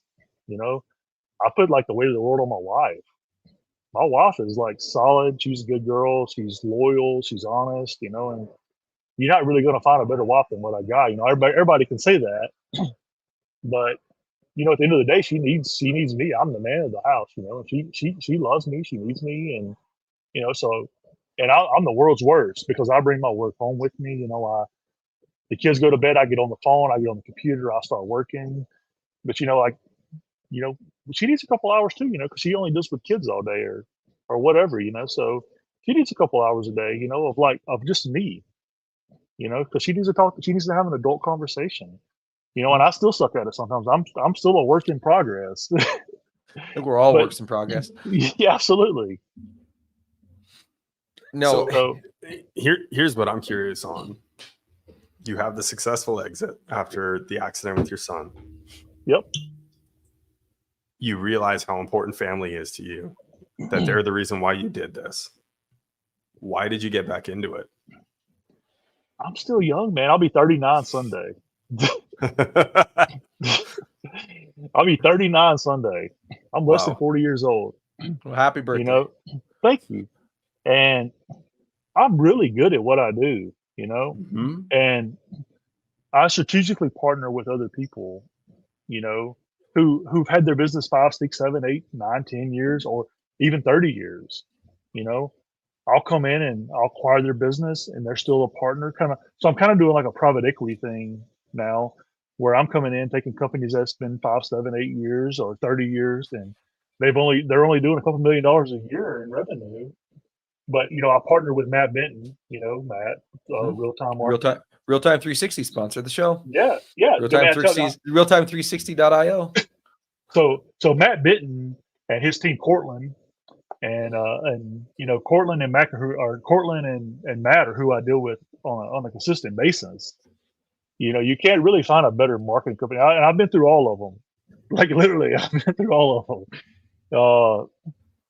Speaker 5: I put like the weight of the world on my wife. my wife is like solid. She's a good girl. She's loyal. She's honest, you know, and you're not really going to find a better wife than what I got. You know, everybody can say that, but you know, at the end of the day, she needs me. I'm the man of the house, you know, and she loves me. She needs me. And, you know, so, and I'm the world's worst because I bring my work home with me. You know, the kids go to bed, I get on the phone, I get on the computer, I start working. But, you know, like, you know, she needs a couple hours too, you know, because she only does with kids all day or whatever, you know. So she needs a couple hours a day, you know, of just me, you know, because she needs to talk. She needs to have an adult conversation, you know. And I still suck at it sometimes. I'm still a work in progress.
Speaker 1: I think we're all
Speaker 5: But-
Speaker 1: works in progress.
Speaker 5: Yeah, absolutely.
Speaker 1: No,
Speaker 5: So
Speaker 2: Here's what I'm curious on. You have the successful exit after the accident with your son.
Speaker 5: yep.
Speaker 2: You realize how important family is to you, that they're the reason why you did this. Why did you get back into it?
Speaker 5: I'm still young, man. I'll be 39 Sunday. I'll be 39 Sunday. I'm less than
Speaker 2: Wow.
Speaker 5: 40 years old.
Speaker 1: well, happy birthday.
Speaker 5: You know, thank you. And I'm really good at what I do, you know,
Speaker 2: Mhm.
Speaker 5: and I strategically partner with other people, you know, who've had their business 5, 6, 7, 8, 9, 10 years, or even 30 years. You know, I'll come in and I'll acquire their business and they're still a partner kind of. So I'm kind of doing like a private equity thing now where I'm coming in, taking companies that's been 5, 7, 8 years or 30 years, and they're only doing a couple $1 million a year in revenue. But, you know, I partner with Matt Benton, you know, Matt, real-time marketing.
Speaker 1: Real-time 360 sponsor the show.
Speaker 5: Yeah.
Speaker 1: Real-time 360.io.
Speaker 5: So Matt Benton and his team, Cortland, and you know, Cortland and Matt are who I deal with on a consistent basis. You know, you can't really find a better marketing company. And I've been through all of them. Like literally, I've been through all of them.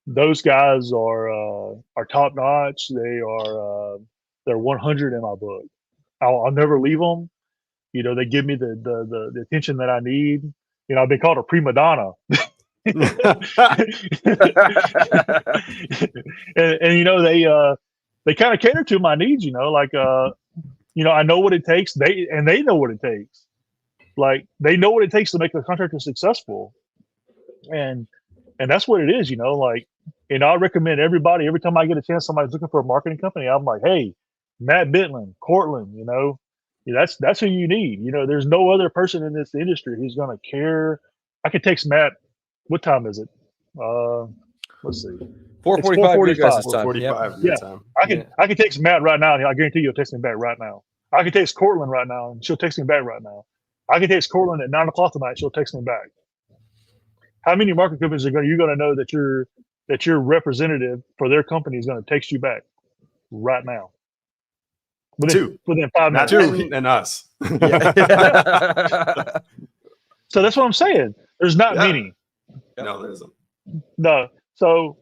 Speaker 5: Those guys are top notch. They're 100 in my book. I'll never leave them. You know, they give me the attention that I need. You know, I've been called a prima donna. and you know, they kind of cater to my needs, you know, like you know, I know what it takes. They know what it takes. Like they know what it takes to make a contractor successful. And that's what it is, you know, like, you know, I recommend everybody, every time I get a chance, somebody's looking for a marketing company, I'm like, hey, Matt Bentland, Cortland, you know, that's who you need. You know, there's no other person in this industry who's going to care. I could text Matt. What time is it? Let's see.
Speaker 1: 4:45 your guys'
Speaker 5: 4:45.
Speaker 1: time.
Speaker 2: 45
Speaker 5: Yeah.
Speaker 2: time.
Speaker 5: I can text Matt right now. I guarantee you'll text me back right now. I can text Cortland right now, and she'll text me back right now. I can text Cortland at 9:00 tonight. She'll text me back. How many marketing companies you're going to know that your representative for their company is going to text you back right now? Within 5
Speaker 2: Not
Speaker 5: minutes.
Speaker 2: two and us.
Speaker 5: So that's what I'm saying. There's not many.
Speaker 2: No, there isn't.
Speaker 5: No. So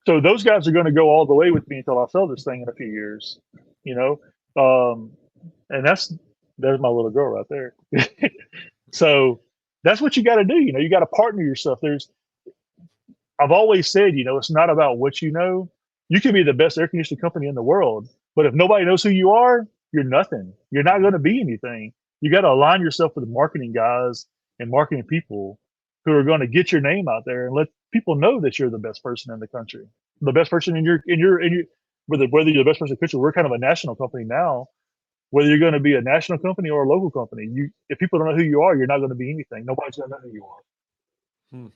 Speaker 5: those guys are going to go all the way with me until I sell this thing in a few years, you know? And there's my little girl right there. So that's what you got to do. You know, you got to partner yourself. I've always said, you know, it's not about what you know. You can be the best air conditioning company in the world, but if nobody knows who you are, you're nothing. You're not going to be anything. You got to align yourself with the marketing guys and marketing people who are going to get your name out there and let people know that you're the best person in the country, the best person in your whether you're the best person in the country. We're kind of a national company now. Whether you're going to be a national company or a local company, if people don't know who you are, you're not going to be anything. Nobody's going to know who you are.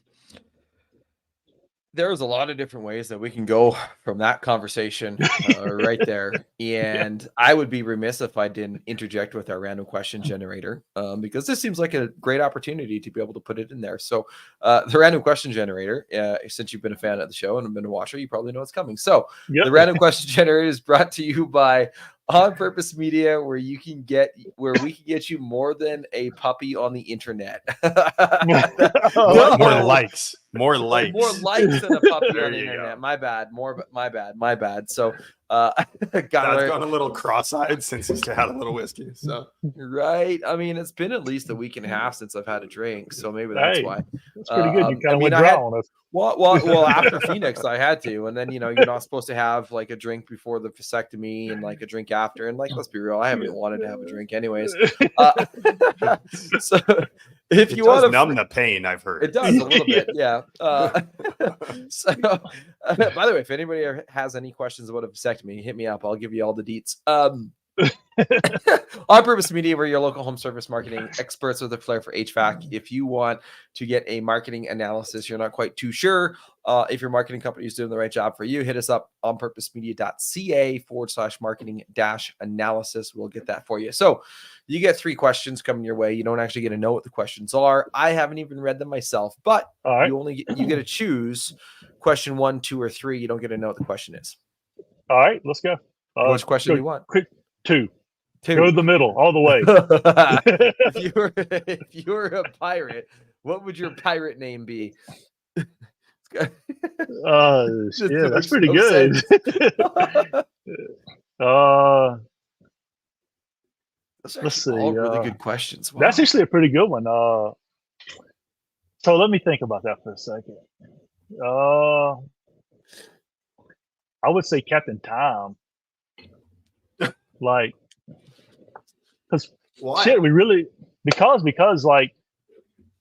Speaker 1: There's a lot of different ways that we can go from that conversation right there. And I would be remiss if I didn't interject with our random question generator because this seems like a great opportunity to be able to put it in there. So the random question generator, since you've been a fan of the show and been a watcher, you probably know what's coming. So the random question generator is brought to you by On Purpose Media, where we can get you more than a puppy on the internet.
Speaker 2: More likes. More likes.
Speaker 1: More likes than a puppy
Speaker 2: There
Speaker 1: on the
Speaker 2: you
Speaker 1: internet.
Speaker 2: go.
Speaker 1: My bad. My bad. So,
Speaker 2: Dad's
Speaker 1: got
Speaker 2: gone a little cross-eyed since he's had a little whiskey. So
Speaker 1: right. I mean, it's been at least a week and a half since I've had a drink, so maybe that's
Speaker 5: Hey,
Speaker 1: why.
Speaker 5: that's pretty good. You kind of went
Speaker 1: I
Speaker 5: dry
Speaker 1: had
Speaker 5: on us.
Speaker 1: well after Phoenix, I had to, and then you're not supposed to have like a drink before the vasectomy and like a drink after, and like let's be real, I haven't wanted to have a drink anyways. So if
Speaker 2: it
Speaker 1: you
Speaker 2: does
Speaker 1: want to
Speaker 2: numb the pain, I've heard.
Speaker 1: it does a little bit, yeah. So, by the way, if anybody has any questions about a vasectomy, hit me up. I'll give you all the deets. On Purpose Media, we're your local home service marketing experts with a flair for HVAC. If you want to get a marketing analysis, you're not quite too sure if your marketing company is doing the right job for you, hit us up on purposemedia.ca/marketing-analysis. We'll get that for you. So you get 3 questions coming your way. You don't actually get to know what the questions are. I haven't even read them myself, but
Speaker 5: All right.
Speaker 1: you get to choose question 1, 2, or 3. You don't get to know what the question is.
Speaker 5: All right, let's go.
Speaker 1: Which question do you want?
Speaker 5: Quick, 2.
Speaker 1: 2.
Speaker 5: Go to the middle, all the way.
Speaker 1: if you were a pirate, what would your pirate name be?
Speaker 5: Shit, that's pretty
Speaker 1: no
Speaker 5: good. Let's see.
Speaker 1: All really good questions. Wow.
Speaker 5: That's actually a pretty good one. So let me think about that for a second. I would say Captain Time. Like, because shit, we really because like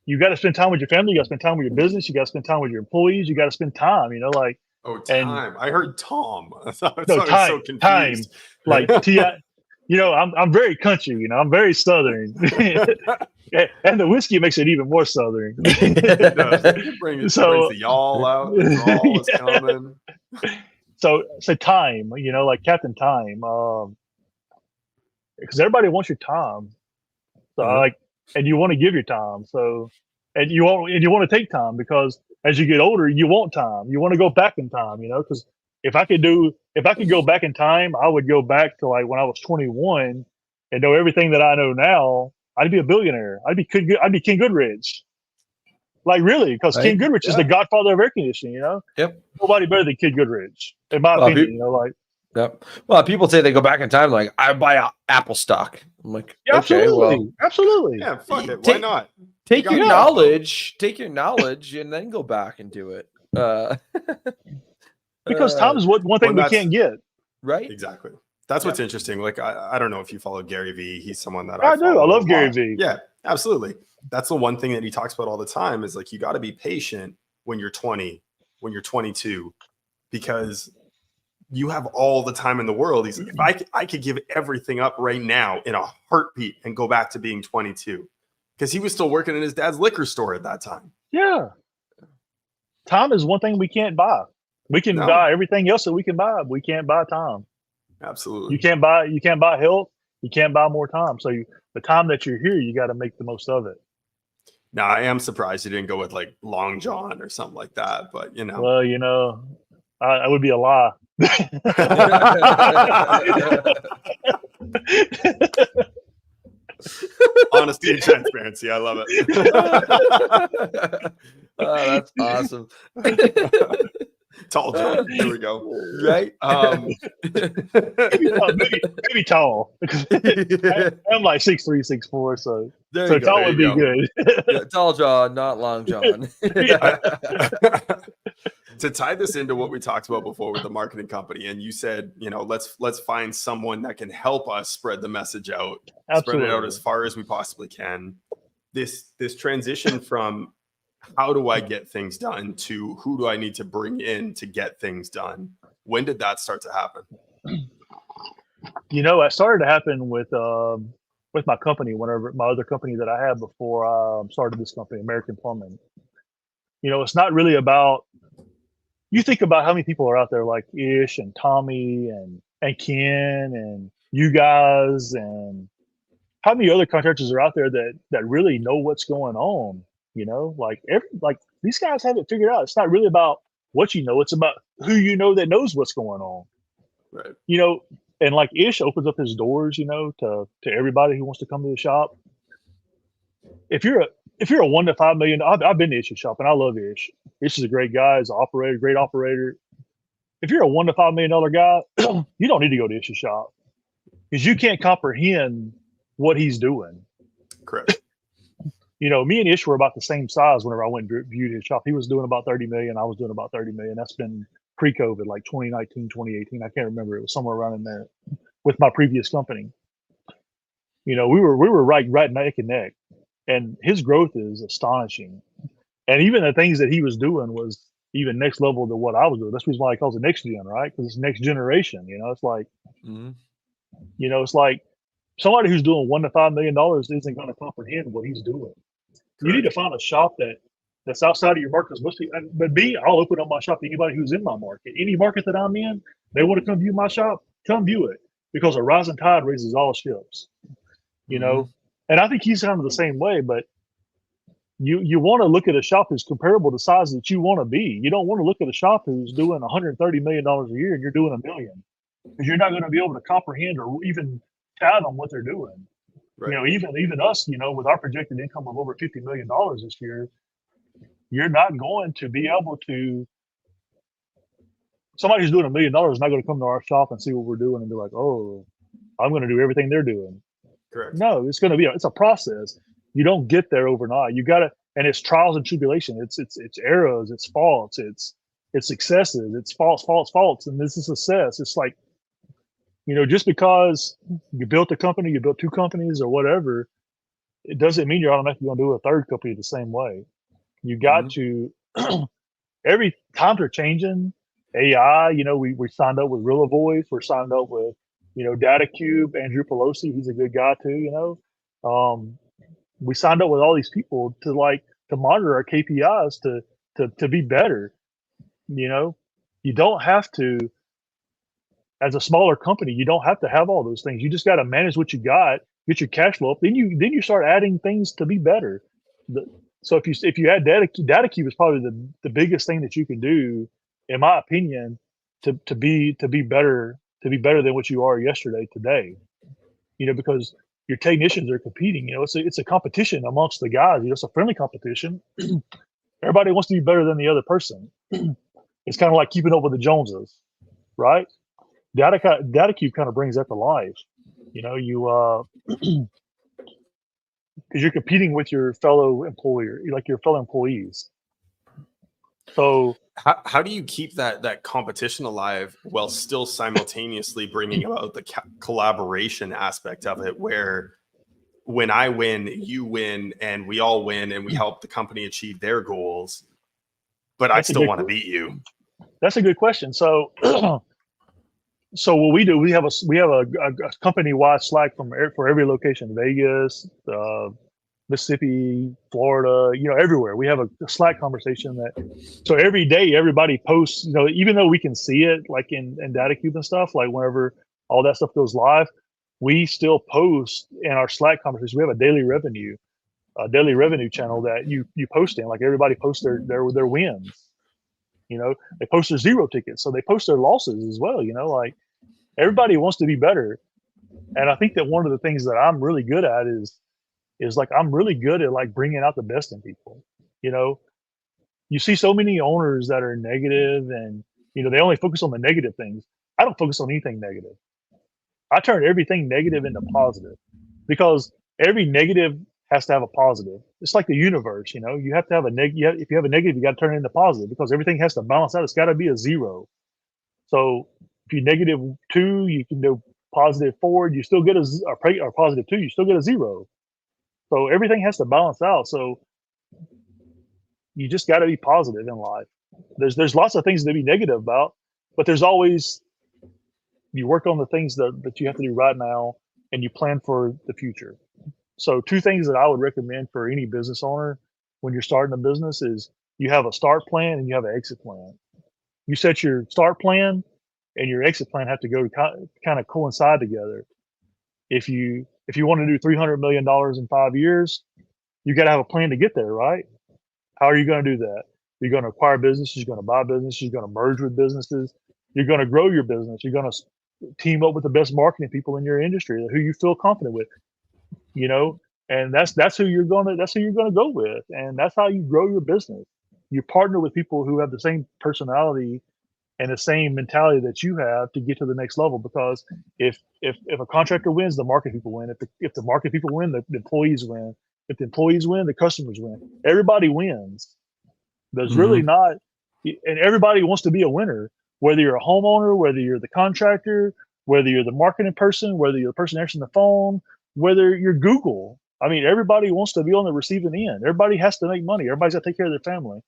Speaker 5: you got to spend time with your family, you got to spend time with your business, you got to spend time with your employees, you got to spend time. Like
Speaker 2: time. I heard Tom. I thought
Speaker 5: no
Speaker 2: I was
Speaker 5: time,
Speaker 2: so confused.
Speaker 5: time. Like T.I. I'm very country. I'm very southern, and the whiskey makes it even more southern.
Speaker 2: It brings the y'all out. The drawl is coming.
Speaker 5: So time, like Captain Time, because everybody wants your time. So and you want to give your time. So, and you want to take time because as you get older, you want time. You want to go back in time, because if I could go back in time, I would go back to like when I was 21 and know everything that I know now. I'd be a billionaire. I'd be King Goodrich. Like really, because King Goodrich is the godfather of air conditioning,
Speaker 1: Yep.
Speaker 5: Nobody better than King Goodrich, in my opinion,
Speaker 1: Yep. Well, people say they go back in time, like I buy Apple stock. I'm like,
Speaker 5: yeah,
Speaker 1: okay,
Speaker 5: absolutely.
Speaker 2: Yeah, fuck it. Why not?
Speaker 1: Take your knowledge, and then go back and do it.
Speaker 5: Because time is one thing we can't get.
Speaker 1: Right.
Speaker 2: Exactly. That's what's interesting. Like, I don't know if you follow Gary Vee. He's someone that
Speaker 5: I do. I love Gary Vee.
Speaker 2: Yeah, absolutely. That's the one thing that he talks about all the time is like, you got to be patient when you're 20, when you're 22, because you have all the time in the world. He's like, if I could give everything up right now in a heartbeat and go back to being 22, because he was still working in his dad's liquor store at that time.
Speaker 5: Yeah. Time is one thing we can't buy. We can buy everything else that we can buy. But we can't buy time.
Speaker 2: Absolutely.
Speaker 5: You can't buy health. You can't buy more time. So the time that you're here, you got to make the most of it.
Speaker 2: Now, I am surprised you didn't go with like Long John or something like that, but
Speaker 5: Well, I would be a lie.
Speaker 2: Honesty and transparency. I love
Speaker 1: it. Oh, that's awesome.
Speaker 2: Tall John. Here we go.
Speaker 1: Right?
Speaker 5: Maybe tall. I'm like 6'3", 6'4", so tall would be good.
Speaker 2: Yeah,
Speaker 1: Tall John, not Long John.
Speaker 2: To tie this into what we talked about before with the marketing company, and you said, let's find someone that can help us spread the message out,
Speaker 5: Absolutely.
Speaker 2: spread it out as far as we possibly can. This transition from how do I get things done to who do I need to bring in to get things done? When did that start to happen?
Speaker 5: It started to happen with my company, whenever my other company that I had before I started this company, American Plumbing. It's not really about, you think about how many people are out there like Ish and Tommy and Ken and you guys, and how many other contractors are out there that really know what's going on. Like these guys have it figured out. It's not really about what it's about who that knows what's going on.
Speaker 2: Right.
Speaker 5: And like Ish opens up his doors, to everybody who wants to come to the shop. If you're if you're a $1 to $5 million, I've been to Ish's shop and I love Ish. Ish is a great guy. He's an operator, great operator. If you're a $1 to $5 million guy, you don't need to go to Ish's shop because you can't comprehend what he's doing.
Speaker 2: Correct.
Speaker 5: You know, me and Ish were about the same size whenever I went and viewed his shop. He was doing about 30 million. I was doing about 30 million. That's been pre-COVID, like 2019, 2018. I can't remember. It was somewhere around in there with my previous company. You know, we were right neck and neck, and his growth is astonishing. And even the things that he was doing was even next level to what I was doing. That's the reason why he calls it next gen, right? Because it's next generation. You know, it's like, you know, it's like somebody who's doing $1 to $5 million isn't going to comprehend what he's doing. You need to find a shop that's outside of your market. But me, I'll open up my shop to anybody who's in my market. Any market that I'm in, they want to come view my shop, come view it, because a rising tide raises all ships. You know, and I think he's kind of the same way. But you want to look at a shop that's comparable to size that you want to be. You don't want to look at a shop who's doing $130 million a year and you're doing $1 million, because you're not going to be able to comprehend or even fathom what they're doing. Right. You know, even us, you know, with our projected income of over $50 million this year, you're not going to be able to. Somebody who's doing $1 million is not going to come to our shop and see what we're doing and be like, "Oh, I'm going to do everything they're doing."
Speaker 2: Correct.
Speaker 5: No, it's going to be it's a process. You don't get there overnight. You got to, and it's trials and tribulation. It's errors, it's faults, it's successes, it's faults, and this is success. It's like, you know, just because you built a company, you built 2 companies or whatever, it doesn't mean you're automatically going to do a 3rd company the same way. You got to, every times are changing. AI, you know, we signed up with Real Voice. We're signed up with, you know, Data Cube, Andrew Pelosi. He's a good guy too, you know. We signed up with all these people to monitor our KPIs to be better. You know, you don't have to, as a smaller company, you don't have to have all those things. You just got to manage what you got, get your cash flow up. Then you start adding things to be better. So if you add Data Cube is probably the biggest thing that you can do, in my opinion, to be better than what you are yesterday, today. You know, because your technicians are competing. You know, it's a competition amongst the guys. You know, it's a friendly competition. Everybody wants to be better than the other person. It's kind of like keeping up with the Joneses, right? Data Cube kind of brings that to life. You know, you because you're competing with your fellow employer, like your fellow employees. So
Speaker 2: how do you keep that competition alive while still simultaneously bringing about the collaboration aspect of it, where when I win, you win, and we all win, and we help the company achieve their goals, but I still want to beat you?
Speaker 5: That's a good question. So so what we do, we have a company-wide Slack for every location: Vegas, Mississippi, Florida, you know, everywhere. We have a Slack conversation so every day everybody posts, you know, even though we can see it like in Data Cube and stuff, like whenever all that stuff goes live, we still post in our Slack conversation. We have a daily revenue channel that you post in. Like everybody posts their wins. You know, they post their 0 tickets, so they post their losses as well. You know, like everybody wants to be better, and I think that one of the things that I'm really good at is like I'm really good at like bringing out the best in people. You know, you see so many owners that are negative, and you know they only focus on the negative things. I don't focus on anything negative. I turn everything negative into positive, because every negative has to have a positive. It's like the universe, you know. You have to have a negative. If you have a negative, you got to turn it into positive, because everything has to balance out. It's got to be a 0. So if you're -2, you can do +4. You still get a +2. You still get a 0. So everything has to balance out. So you just got to be positive in life. There's lots of things to be negative about, but there's always, you work on the things that you have to do right now, and you plan for the future. So 2 things that I would recommend for any business owner when you're starting a business is you have a start plan and you have an exit plan. You set your start plan and your exit plan have to go kind of coincide together. If you want to do $300 million in 5 years, you got to have a plan to get there, right? How are you going to do that? You're going to acquire businesses, you're going to buy businesses, you're going to merge with businesses, you're going to grow your business, you're going to team up with the best marketing people in your industry who you feel confident with, you know, and that's who you're gonna go with, and that's how you grow your business. You partner with people who have the same personality and the same mentality that you have to get to the next level. Because if a contractor wins, the market people win. If the market people win, the employees win. If the employees win, the customers win. Everybody wins. There's really not, and everybody wants to be a winner. Whether you're a homeowner, whether you're the contractor, whether you're the marketing person, whether you're the person answering the phone, whether you're Google. I mean, everybody wants to be on the receiving end. Everybody has to make money. Everybody's got to take care of their family.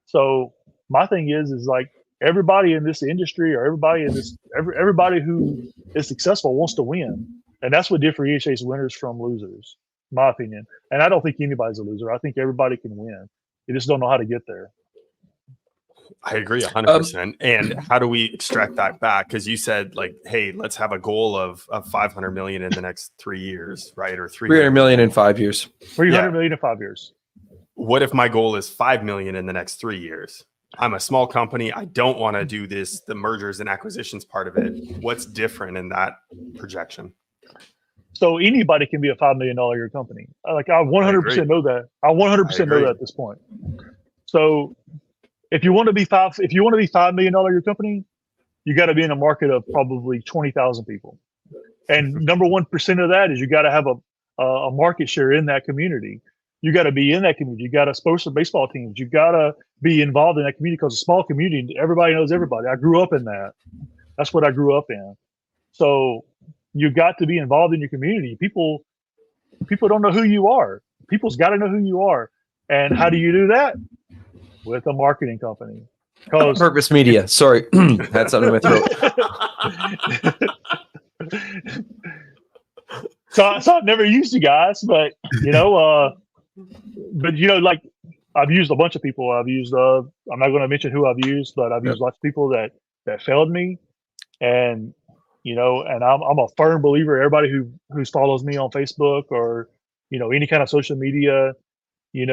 Speaker 5: So my thing is like everybody in this industry, or everybody who is successful wants to win, and that's what differentiates winners from losers, in my opinion. And I don't think anybody's a loser. I think everybody can win. You just don't know how to get there.
Speaker 2: I agree 100%. And how do we extract that back? Because you said like, hey, let's have a goal of 500 million in the next 3 years, right? Or
Speaker 1: 300 million in 5 years.
Speaker 5: 300 million in 5 years.
Speaker 2: What if my goal is 5 million in the next 3 years? I'm a small company. I don't want to do the mergers and acquisitions part of it. What's different in that projection?
Speaker 5: So anybody can be a $5 million a year company. Like I 100% know that. I 100% know that at this point. So if you want to be $5 million a year company, you got to be in a market of probably 20,000 people. And number 1% of that is you got to have a market share in that community. You got to be in that community. You got to sponsor baseball teams. You got to be involved in that community, because a small community, everybody knows everybody. I grew up in that. That's what I grew up in. So you got to be involved in your community. People don't know who you are. People's got to know who you are. And how do you do that? With a marketing company.
Speaker 1: Purpose Media. Sorry, had something in my throat.
Speaker 5: So I've never used you guys, but like I've used a bunch of people. I've used I'm not going to mention who I've used, but I've used lots of people that failed me, and and I'm a firm believer. Everybody who follows me on Facebook or any kind of social media, they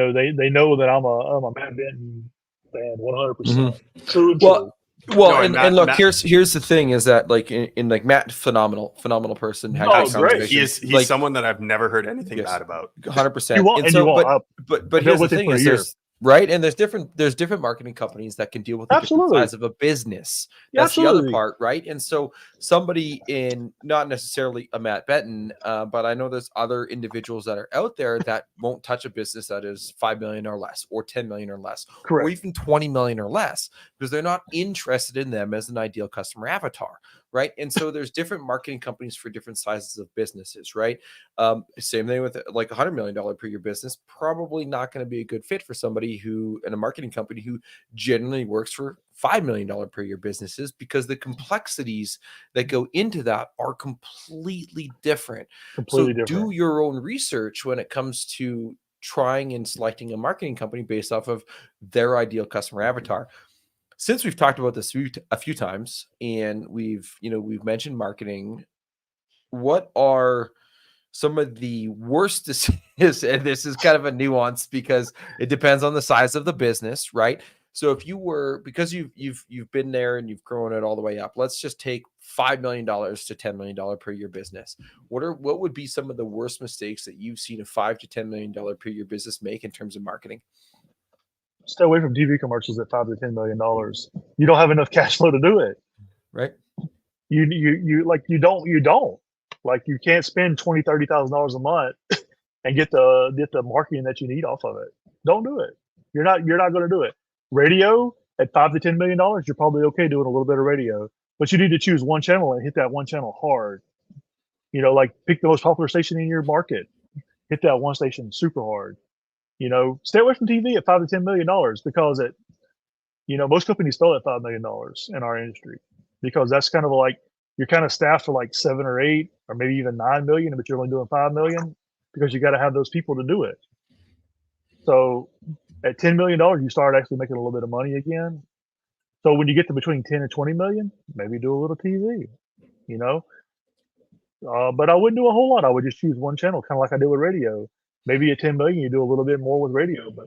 Speaker 5: know that I'm a Matt Benton fan, 100%. True and true.
Speaker 1: Well, and look, here's the thing is that like in like Matt, phenomenal person.
Speaker 5: Great.
Speaker 2: He's someone that I've never heard anything bad about.
Speaker 1: 100%. But here's the thing is there's right, and there's different marketing companies that can deal with the different size of a business. That's the other part, right? And so somebody in not necessarily a Matt Benton, but I know there's other individuals that are out there that won't touch a business that is 5 million or less, or 10 million or less, or even 20 million or less, because they're not interested in them as an ideal customer avatar, right? And so there's different marketing companies for different sizes of businesses, right? Same thing with like $100 million per year business, probably not going to be a good fit for somebody who in a marketing company who generally works for $5 million per year businesses, because the complexities that go into that are completely different. Do your own research when it comes to trying and selecting a marketing company based off of their ideal customer avatar. Since we've talked about this a few times, and we've mentioned marketing, what are some of the worst decisions? And this is kind of a nuance because it depends on the size of the business, right? So if you were, because you've been there and you've grown it all the way up, let's just take $5 million to $10 million per year business. What would be some of the worst mistakes that you've seen a $5 to $10 million per year business make in terms of marketing?
Speaker 5: Stay away from TV commercials at $5 to $10 million. You don't have enough cash flow to do it.
Speaker 1: Right.
Speaker 5: You don't like, you can't spend $20,000, $30,000 a month and get the marketing that you need off of it. Don't do it. You're not going to do it. Radio at $5 to $10 million, you're probably okay doing a little bit of radio, but you need to choose one channel and hit that one channel hard. Like pick the most popular station in your market, hit that one station super hard. Stay away from TV at $5 to $10 million, because most companies fail at $5 million in our industry, because that's kind of like, you're kind of staffed for like 7 or 8 or maybe even 9 million, but you're only doing 5 million because you got to have those people to do it. So at $10 million, you start actually making a little bit of money again. So when you get to between 10 and 20 million, maybe do a little TV, but I wouldn't do a whole lot. I would just choose one channel, kind of like I do with radio. Maybe at 10 million, you do a little bit more with radio, but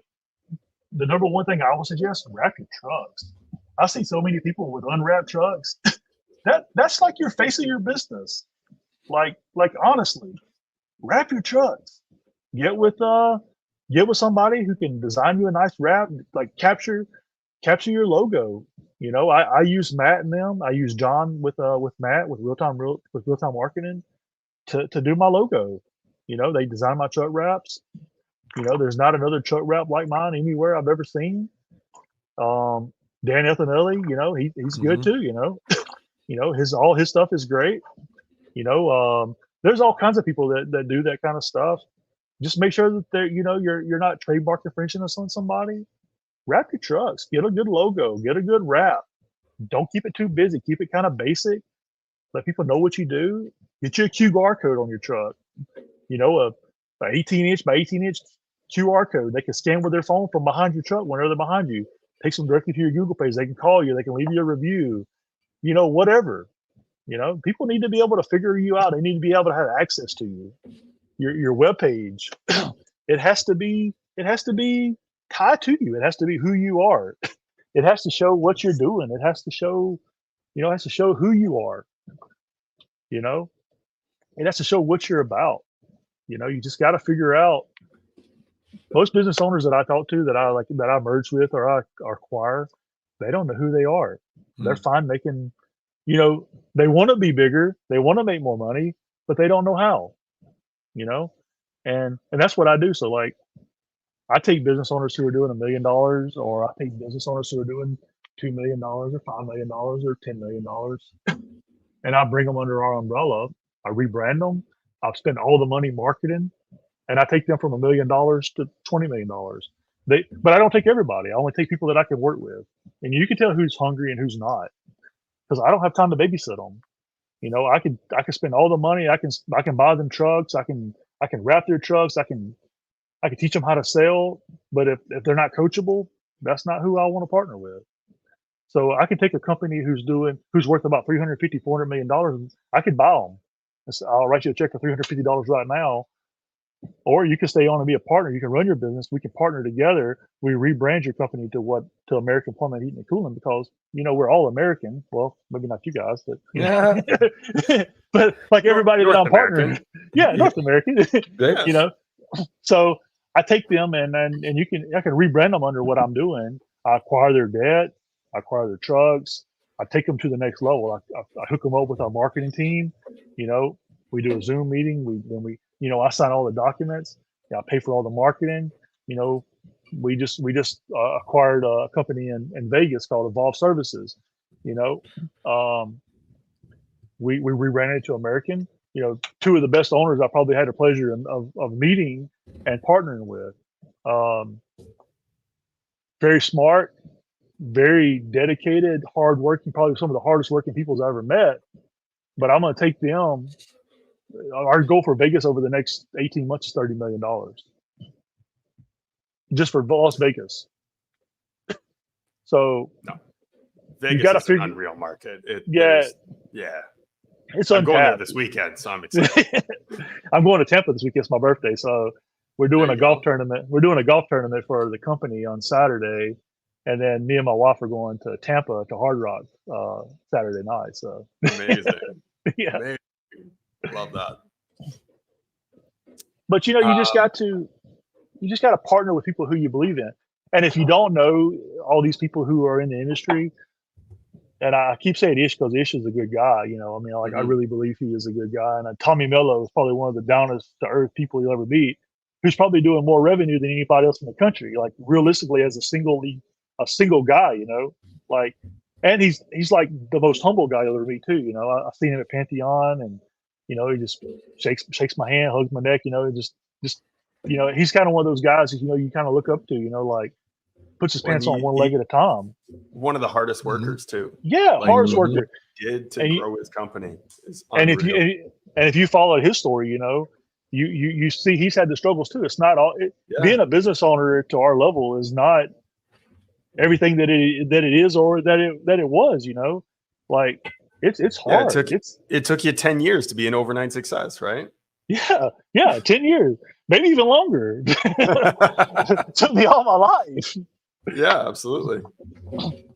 Speaker 5: the number one thing I would suggest, wrap your trucks. I see so many people with unwrapped trucks. That's like your face of your business. Like honestly, wrap your trucks. get with somebody who can design you a nice wrap, like capture your logo. You know, I use Matt and them. I use John with Matt with real time marketing to do my logo. You know, they design my truck wraps. You know, there's not another truck wrap like mine anywhere I've ever seen. Dan Ethanelli, you know, he's good too. You know, all his stuff is great. You know, there's all kinds of people that do that kind of stuff. Just make sure that you're not trademark infringing on somebody. Wrap your trucks. Get a good logo. Get a good wrap. Don't keep it too busy. Keep it kind of basic. Let people know what you do. Get you a QR code on your truck. You know, a 18-inch by 18-inch QR code. They can scan with their phone from behind your truck whenever they're behind you. Takes them directly to your Google page. They can call you. They can leave you a review. You know, whatever. You know, people need to be able to figure you out. They need to be able to have access to you. Your web page. It has to be tied to you. It has to be who you are. It has to show what you're doing. It has to show, who you are. You know, it has to show what you're about. You know, you just got to figure out. Most business owners that I talk to that I merge with or I acquire, they don't know who they are. They're fine making, you know, they want to be bigger, they want to make more money, but they don't know how. You know, and that's what I do. So like, I take business owners who are doing $1 million, or I take business owners who are doing $2 million or $5 million or $10 million, and I bring them under our umbrella. I rebrand them. I'll spend all the money marketing, and I take them from $1 million to $20 million. But I don't take everybody. I only take people that I can work with, and you can tell who's hungry and who's not, because I don't have time to babysit them. You know, I can spend all the money. I can buy them trucks. I can wrap their trucks. I can teach them how to sell. But if they're not coachable, that's not who I want to partner with. So I can take a company who's worth about $350, $400 million, and I could buy them. I'll write you a check for $350 right now. Or you can stay on and be a partner. You can run your business. We can partner together. We rebrand your company to American Plumbing, Heating, and Cooling, because, you know, we're all American. Well, maybe not you guys, but but like everybody that I'm partnering, North American. You know, so I take them and I can rebrand them under what I'm doing. I acquire their debt. I acquire their trucks. I take them to the next level. I hook them up with our marketing team. You know, we do a Zoom meeting. I sign all the documents. I pay for all the marketing. You know, we just acquired a company in Vegas called Evolve Services. You know, we rebranded it to American. You know, two of the best owners I probably had the pleasure of meeting and partnering with. Very smart, very dedicated, hardworking, probably some of the hardest working people I've ever met. But I'm going to take them. Our goal for Vegas over the next 18 months is $30 million. Just for Las Vegas. So
Speaker 2: no. Vegas is an unreal market.
Speaker 5: It's
Speaker 2: I'm going there this weekend, so I'm excited.
Speaker 5: I'm going to Tampa this weekend. It's my birthday, so we're doing a golf tournament. We're doing a golf tournament for the company on Saturday, and then me and my wife are going to Tampa to Hard Rock Saturday night. So
Speaker 2: amazing.
Speaker 5: Yeah,
Speaker 2: amazing. Love that.
Speaker 5: But you know, you just got to partner with people who you believe in. And if you don't know all these people who are in the industry, and I keep saying Ish because Ish is a good guy, you know. I mean, I really believe he is a good guy. And Tommy Mello is probably one of the downest to earth people you'll ever meet, who's probably doing more revenue than anybody else in the country. Like realistically, as a single guy, you know, like, and he's like the most humble guy you'll ever meet too. You know, I've seen him at Pantheon, and you know, he just shakes my hand, hugs my neck. You know, just you know, he's kind of one of those guys that, you know, you kind of look up to. You know, like puts his pants on one leg at a time.
Speaker 2: One of the hardest workers too.
Speaker 5: Yeah, like, hardest worker.
Speaker 2: Did to grow his company is
Speaker 5: unreal.
Speaker 2: And
Speaker 5: if you follow his story, you know, you see he's had the struggles too. It's not all being a business owner to our level is not everything that it is or that it was. You know, like it's hard.
Speaker 2: It took you 10 years to be an overnight success, right?
Speaker 5: Yeah, 10 years, maybe even longer. It took me all my life.
Speaker 2: Yeah, absolutely.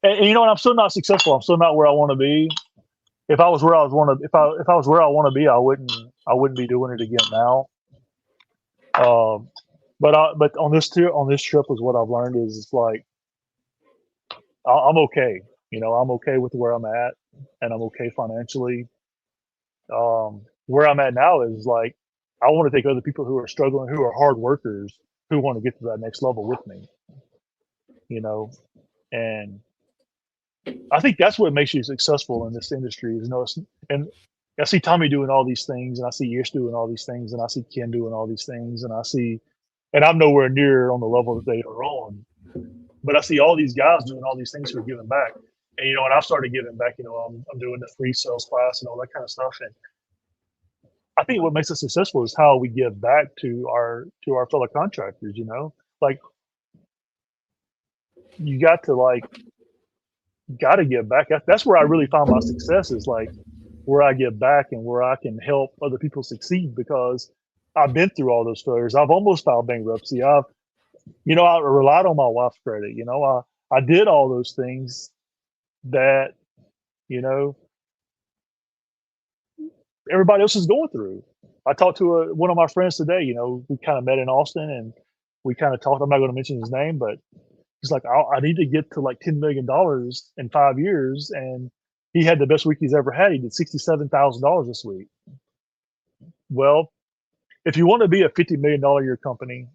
Speaker 5: And you know what? I'm still not successful. I'm still not where I want to be. If I was where I was want to be, I wouldn't be doing it again now. But on this trip is what I've learned is it's like I'm okay. I'm okay with where I'm at, and I'm okay financially. Where I'm at now is like I want to take other people who are struggling, who are hard workers, who want to get to that next level with me. And I think that's what makes you successful in this industry. And I see Tommy doing all these things, and I see Ish doing all these things, and I see Ken doing all these things, and I'm nowhere near on the level that they are on. But I see all these guys doing all these things who are giving back. And when I started giving back, I'm doing the free sales class and all that kind of stuff. And I think what makes us successful is how we give back to our fellow contractors. Like you got to give back. That's where I really found my success is like where I give back and where I can help other people succeed because I've been through all those failures. I've almost filed bankruptcy. I relied on my wife's credit. I did all those things that, everybody else is going through. I talked to one of my friends today, we kind of met in Austin and we kind of talked. I'm not going to mention his name, but he's like, I need to get to like $10 million in 5 years. And he had the best week he's ever had. He did $67,000 this week. Well, if you want to be a $50 million a year company,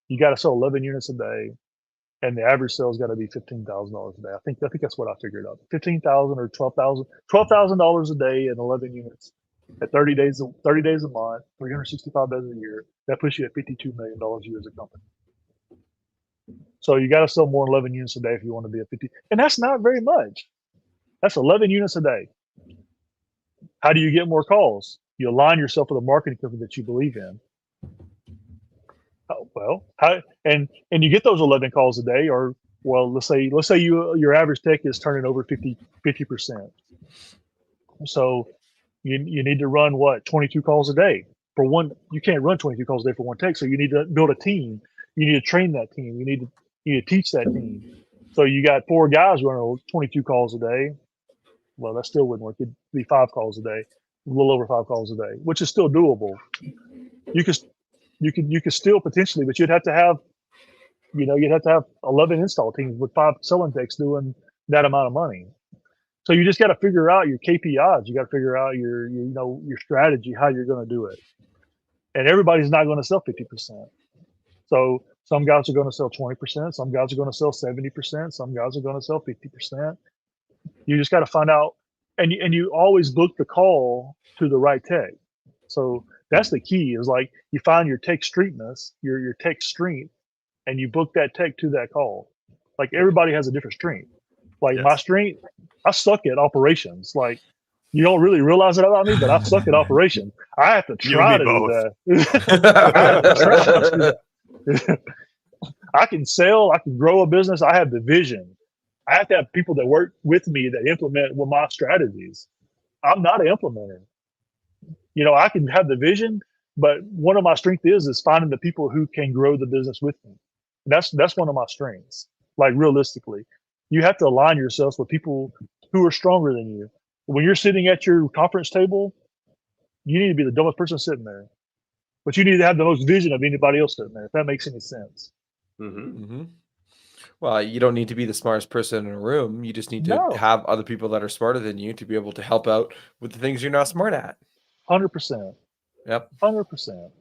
Speaker 5: you got to sell 11 units a day. And the average sales got to be $15,000 a day. I think that's what I figured out. $15,000 or $12,000 a day and 11 units at 30 days a month, 365 days a year. That puts you at $52 million a year as a company. So you got to sell more than 11 units a day if you want to be a 50. And that's not very much. That's 11 units a day. How do you get more calls? You align yourself with a marketing company that you believe in. And you get those 11 calls a day, or let's say your average tech is turning over 50%. So you need to run 22 calls a day for one. You can't run 22 calls a day for one tech. So you need to build a team. You need to train that team. You need to teach that team. So you got 4 guys running 22 calls a day. Well, that still wouldn't work. It'd be 5 calls a day, a little over 5 calls a day, which is still doable. You could still potentially, but you'd have to have 11 install teams with 5 selling techs doing that amount of money. So you just got to figure out your KPIs. You got to figure out your strategy, how you're going to do it. And everybody's not going to sell 50%. So some guys are going to sell 20%. Some guys are going to sell 70%. Some guys are going to sell 50%. You just got to find out, and you always book the call to the right tech. So that's the key is like you find your tech streetness, your tech strength, and you book that tech to that call. Like everybody has a different strength. Like my strength, I suck at operations. Like you don't really realize it about me, but I suck at operations. I have to try to do that. I have to try to do that. I can sell, I can grow a business. I have the vision. I have to have people that work with me that implement my strategies. I'm not an implementer. I can have the vision, but one of my strengths is finding the people who can grow the business with me. That's one of my strengths. Like realistically, you have to align yourselves with people who are stronger than you. When you're sitting at your conference table, you need to be the dumbest person sitting there, but you need to have the most vision of anybody else sitting there. If that makes any sense.
Speaker 2: Mm-hmm.
Speaker 1: Mm-hmm. Well, you don't need to be the smartest person in a room. You just need to have other people that are smarter than you to be able to help out with the things you're not smart at.
Speaker 5: 100%.
Speaker 1: Yep.
Speaker 5: 100%.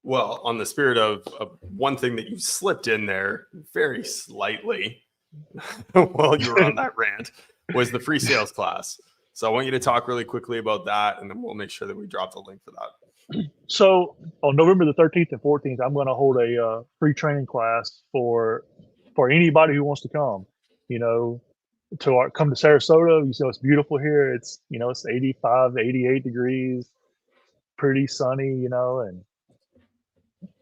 Speaker 2: Well, on the spirit of one thing that you slipped in there very slightly while you were on that rant was the free sales class. So I want you to talk really quickly about that, and then we'll make sure that we drop the link for that.
Speaker 5: So on November the 13th and 14th, I'm going to hold a free training class for anybody who wants to come. Come to Sarasota. It's beautiful here. It's it's 85, 88 degrees, pretty sunny. And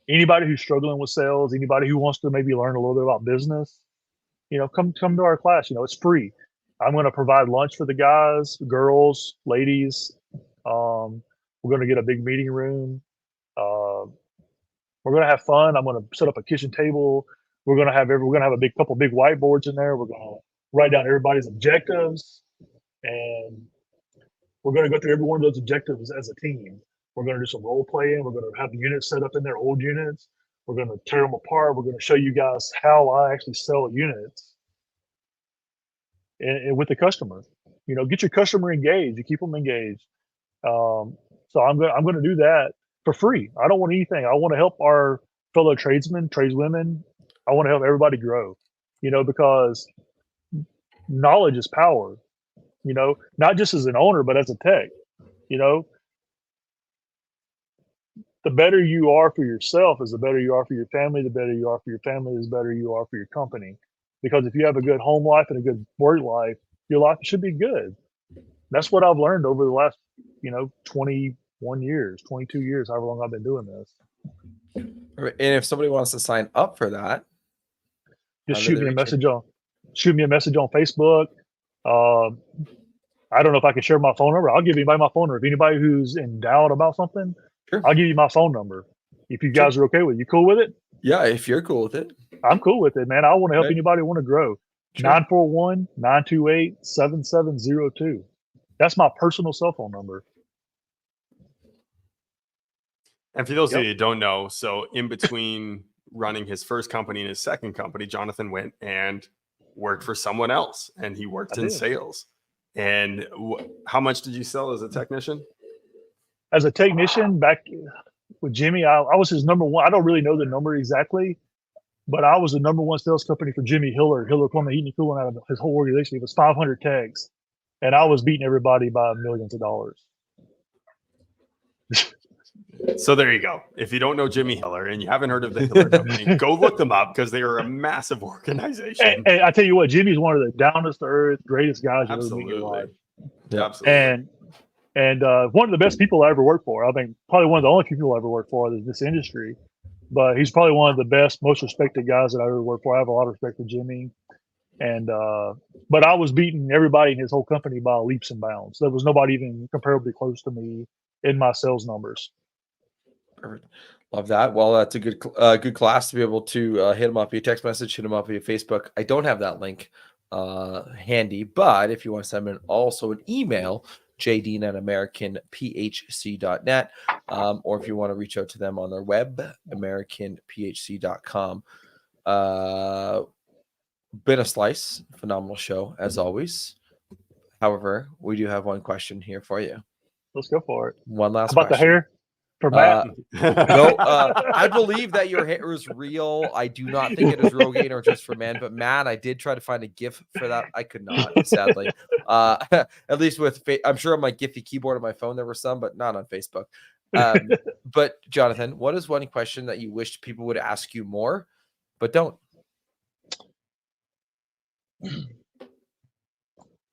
Speaker 5: anybody who's struggling with sales, anybody who wants to maybe learn a little bit about business, come to our class. It's free. I'm going to provide lunch for the guys, girls, ladies. We're going to get a big meeting room. We're going to have fun. I'm going to set up a kitchen table. We're going to have a couple big whiteboards in there. We're going to write down everybody's objectives, and We're going to go through every one of those objectives as a team. We're going to do some role playing. We're going to have the units set up in their old units. We're going to tear them apart. We're going to show you guys how I actually sell units and with the customer. You know, get your customer engaged. You keep them engaged. So I'm going to do that for free. I don't want anything. I want to help our fellow tradesmen, tradeswomen. I want to help everybody grow, you know, because knowledge is power, you know, not just as an owner, but as a tech, you know, the better you are for yourself is the better you are for your family. The better you are for your family is the better you are for your company. Because if you have a good home life and a good work life, your life should be good. That's what I've learned over the last, you know, 21 years, 22 years, however long I've been doing this.
Speaker 1: And if somebody wants to sign up for that,
Speaker 5: just shoot me a message on Facebook. I don't know if I can share my phone number. I'll give anybody my phone number. If anybody who's in doubt about something,
Speaker 1: sure,
Speaker 5: I'll give you my phone number. If you guys are okay with it. You cool with it?
Speaker 1: Yeah, if you're cool with it.
Speaker 5: I'm cool with it, man. I want to help anybody who want to grow. Sure. 941-928-7702. That's my personal cell phone number.
Speaker 2: And for those of you who don't know, so in between running his first company and his second company, Jonathan went and worked for someone else, and he worked in sales. And how much did you sell as a technician?
Speaker 5: As a technician, back with Jimmy, I was his number one. I don't really know the number exactly, but I was the number one sales company for Jimmy Hiller Plumbing, Heating and Cooling, out of his whole organization. It was 500 techs, and I was beating everybody by millions of dollars.
Speaker 2: So there you go. If you don't know Jimmy Hiller and you haven't heard of the Hiller Company, go look them up because they are a massive organization.
Speaker 5: And I tell you what, Jimmy's one of the downest to earth, greatest guys you ever meet in your life.
Speaker 2: Yeah, absolutely.
Speaker 5: And one of the best people I ever worked for. I think probably one of the only people I ever worked for in this industry. But he's probably one of the best, most respected guys that I ever worked for. I have a lot of respect for Jimmy. And but I was beating everybody in his whole company by leaps and bounds. There was nobody even comparably close to me in my sales numbers.
Speaker 1: Perfect. Love that. Well, that's a good class to be able to hit them up via text message, hit them up via Facebook. I don't have that link handy, but if you want to send them also an email, jdeen@americanphc.net, or if you want to reach out to them on their web, americanphc.com. Been a slice, phenomenal show as always. However, we do have one question here for you.
Speaker 5: Let's go for it.
Speaker 1: One last
Speaker 5: about
Speaker 1: question.
Speaker 5: The hair for Matt.
Speaker 1: No, I believe that your hair is real. I do not think it is Rogaine or just for men. But Matt, I did try to find a GIF for that. I could not, sadly. At least with, I'm sure on my Giphy keyboard on my phone there were some, but not on Facebook. But Jonathan, what is one question that you wish people would ask you more, but don't?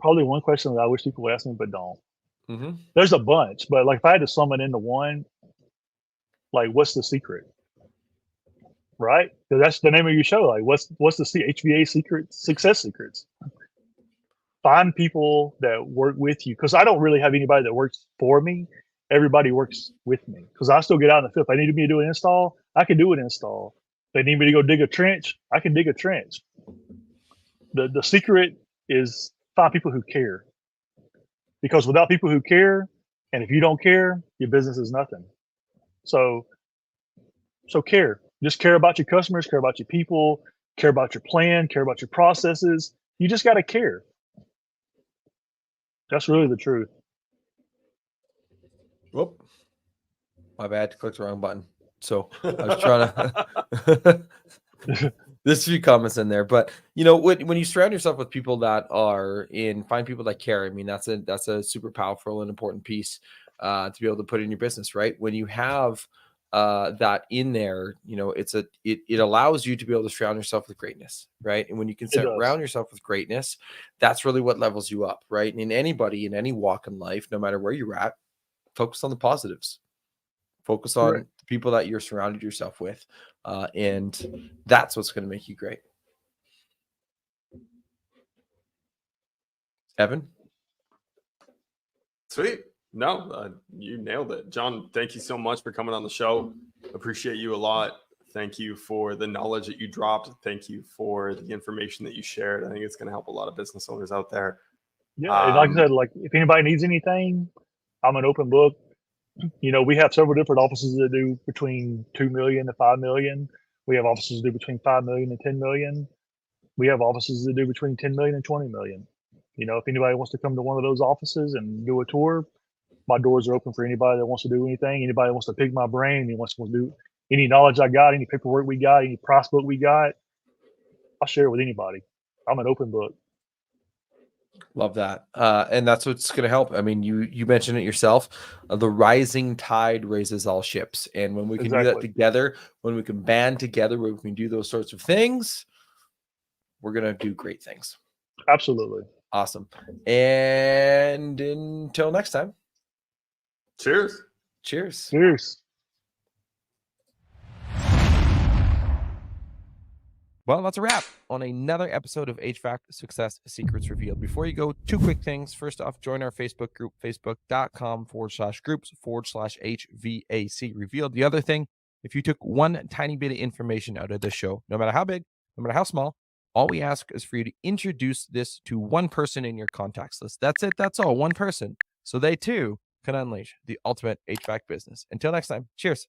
Speaker 5: Probably one question that I wish people would ask me, but don't.
Speaker 1: Mm-hmm.
Speaker 5: There's a bunch, but like if I had to sum it into one, like what's the secret, right? Because that's the name of your show. Like what's the HVA success secrets? Find people that work with you, because I don't really have anybody that works for me. Everybody works with me because I still get out in the field. If I need me to do an install, I can do an install. If they need me to go dig a trench, I can dig a trench. The secret is find people who care. Because without people who care, and if you don't care, your business is nothing. So care. Just care about your customers, care about your people, care about your plan, care about your processes. You just got to care. That's really the truth.
Speaker 1: Whoop. My bad. Clicked the wrong button. So I was trying to... There's a few comments in there, but you know, when you surround yourself with people that find people that care. I mean, that's a super powerful and important piece to be able to put in your business, right? When you have that in there, you know, it allows you to be able to surround yourself with greatness, right? And when you can surround yourself with greatness, that's really what levels you up, right? And in anybody, in any walk in life, no matter where you're at, focus on the positives. Focus on the people that you're surrounded yourself with. And that's what's going to make you great. Evan?
Speaker 2: Sweet. No, you nailed it. John, thank you so much for coming on the show. Appreciate you a lot. Thank you for the knowledge that you dropped. Thank you for the information that you shared. I think it's going to help a lot of business owners out there.
Speaker 5: Yeah, and like I said, like if anybody needs anything, I'm an open book. We have several different offices that do between 2 million to 5 million. We have offices that do between 5 million and 10 million. We have offices that do between 10 million and 20 million. If anybody wants to come to one of those offices and do a tour, my doors are open for anybody that wants to do anything. Anybody that wants to pick my brain, anyone wants to do any knowledge I got, any paperwork we got, any price book we got, I'll share it with anybody. I'm an open book.
Speaker 1: Love that. And that's what's going to help. I mean, you mentioned it yourself. The rising tide raises all ships. And when we can do that together, when we can band together, when we can do those sorts of things, we're going to do great things.
Speaker 5: Absolutely.
Speaker 1: Awesome. And until next time.
Speaker 2: Cheers.
Speaker 1: Cheers.
Speaker 5: Cheers.
Speaker 1: Well, that's a wrap on another episode of HVAC Success Secrets Revealed. Before you go, two quick things. First off, join our Facebook group, facebook.com/groups/HVAC Revealed. The other thing, if you took one tiny bit of information out of this show, no matter how big, no matter how small, all we ask is for you to introduce this to one person in your contacts list. That's it. That's all. One person. So they too can unleash the ultimate HVAC business. Until next time, cheers.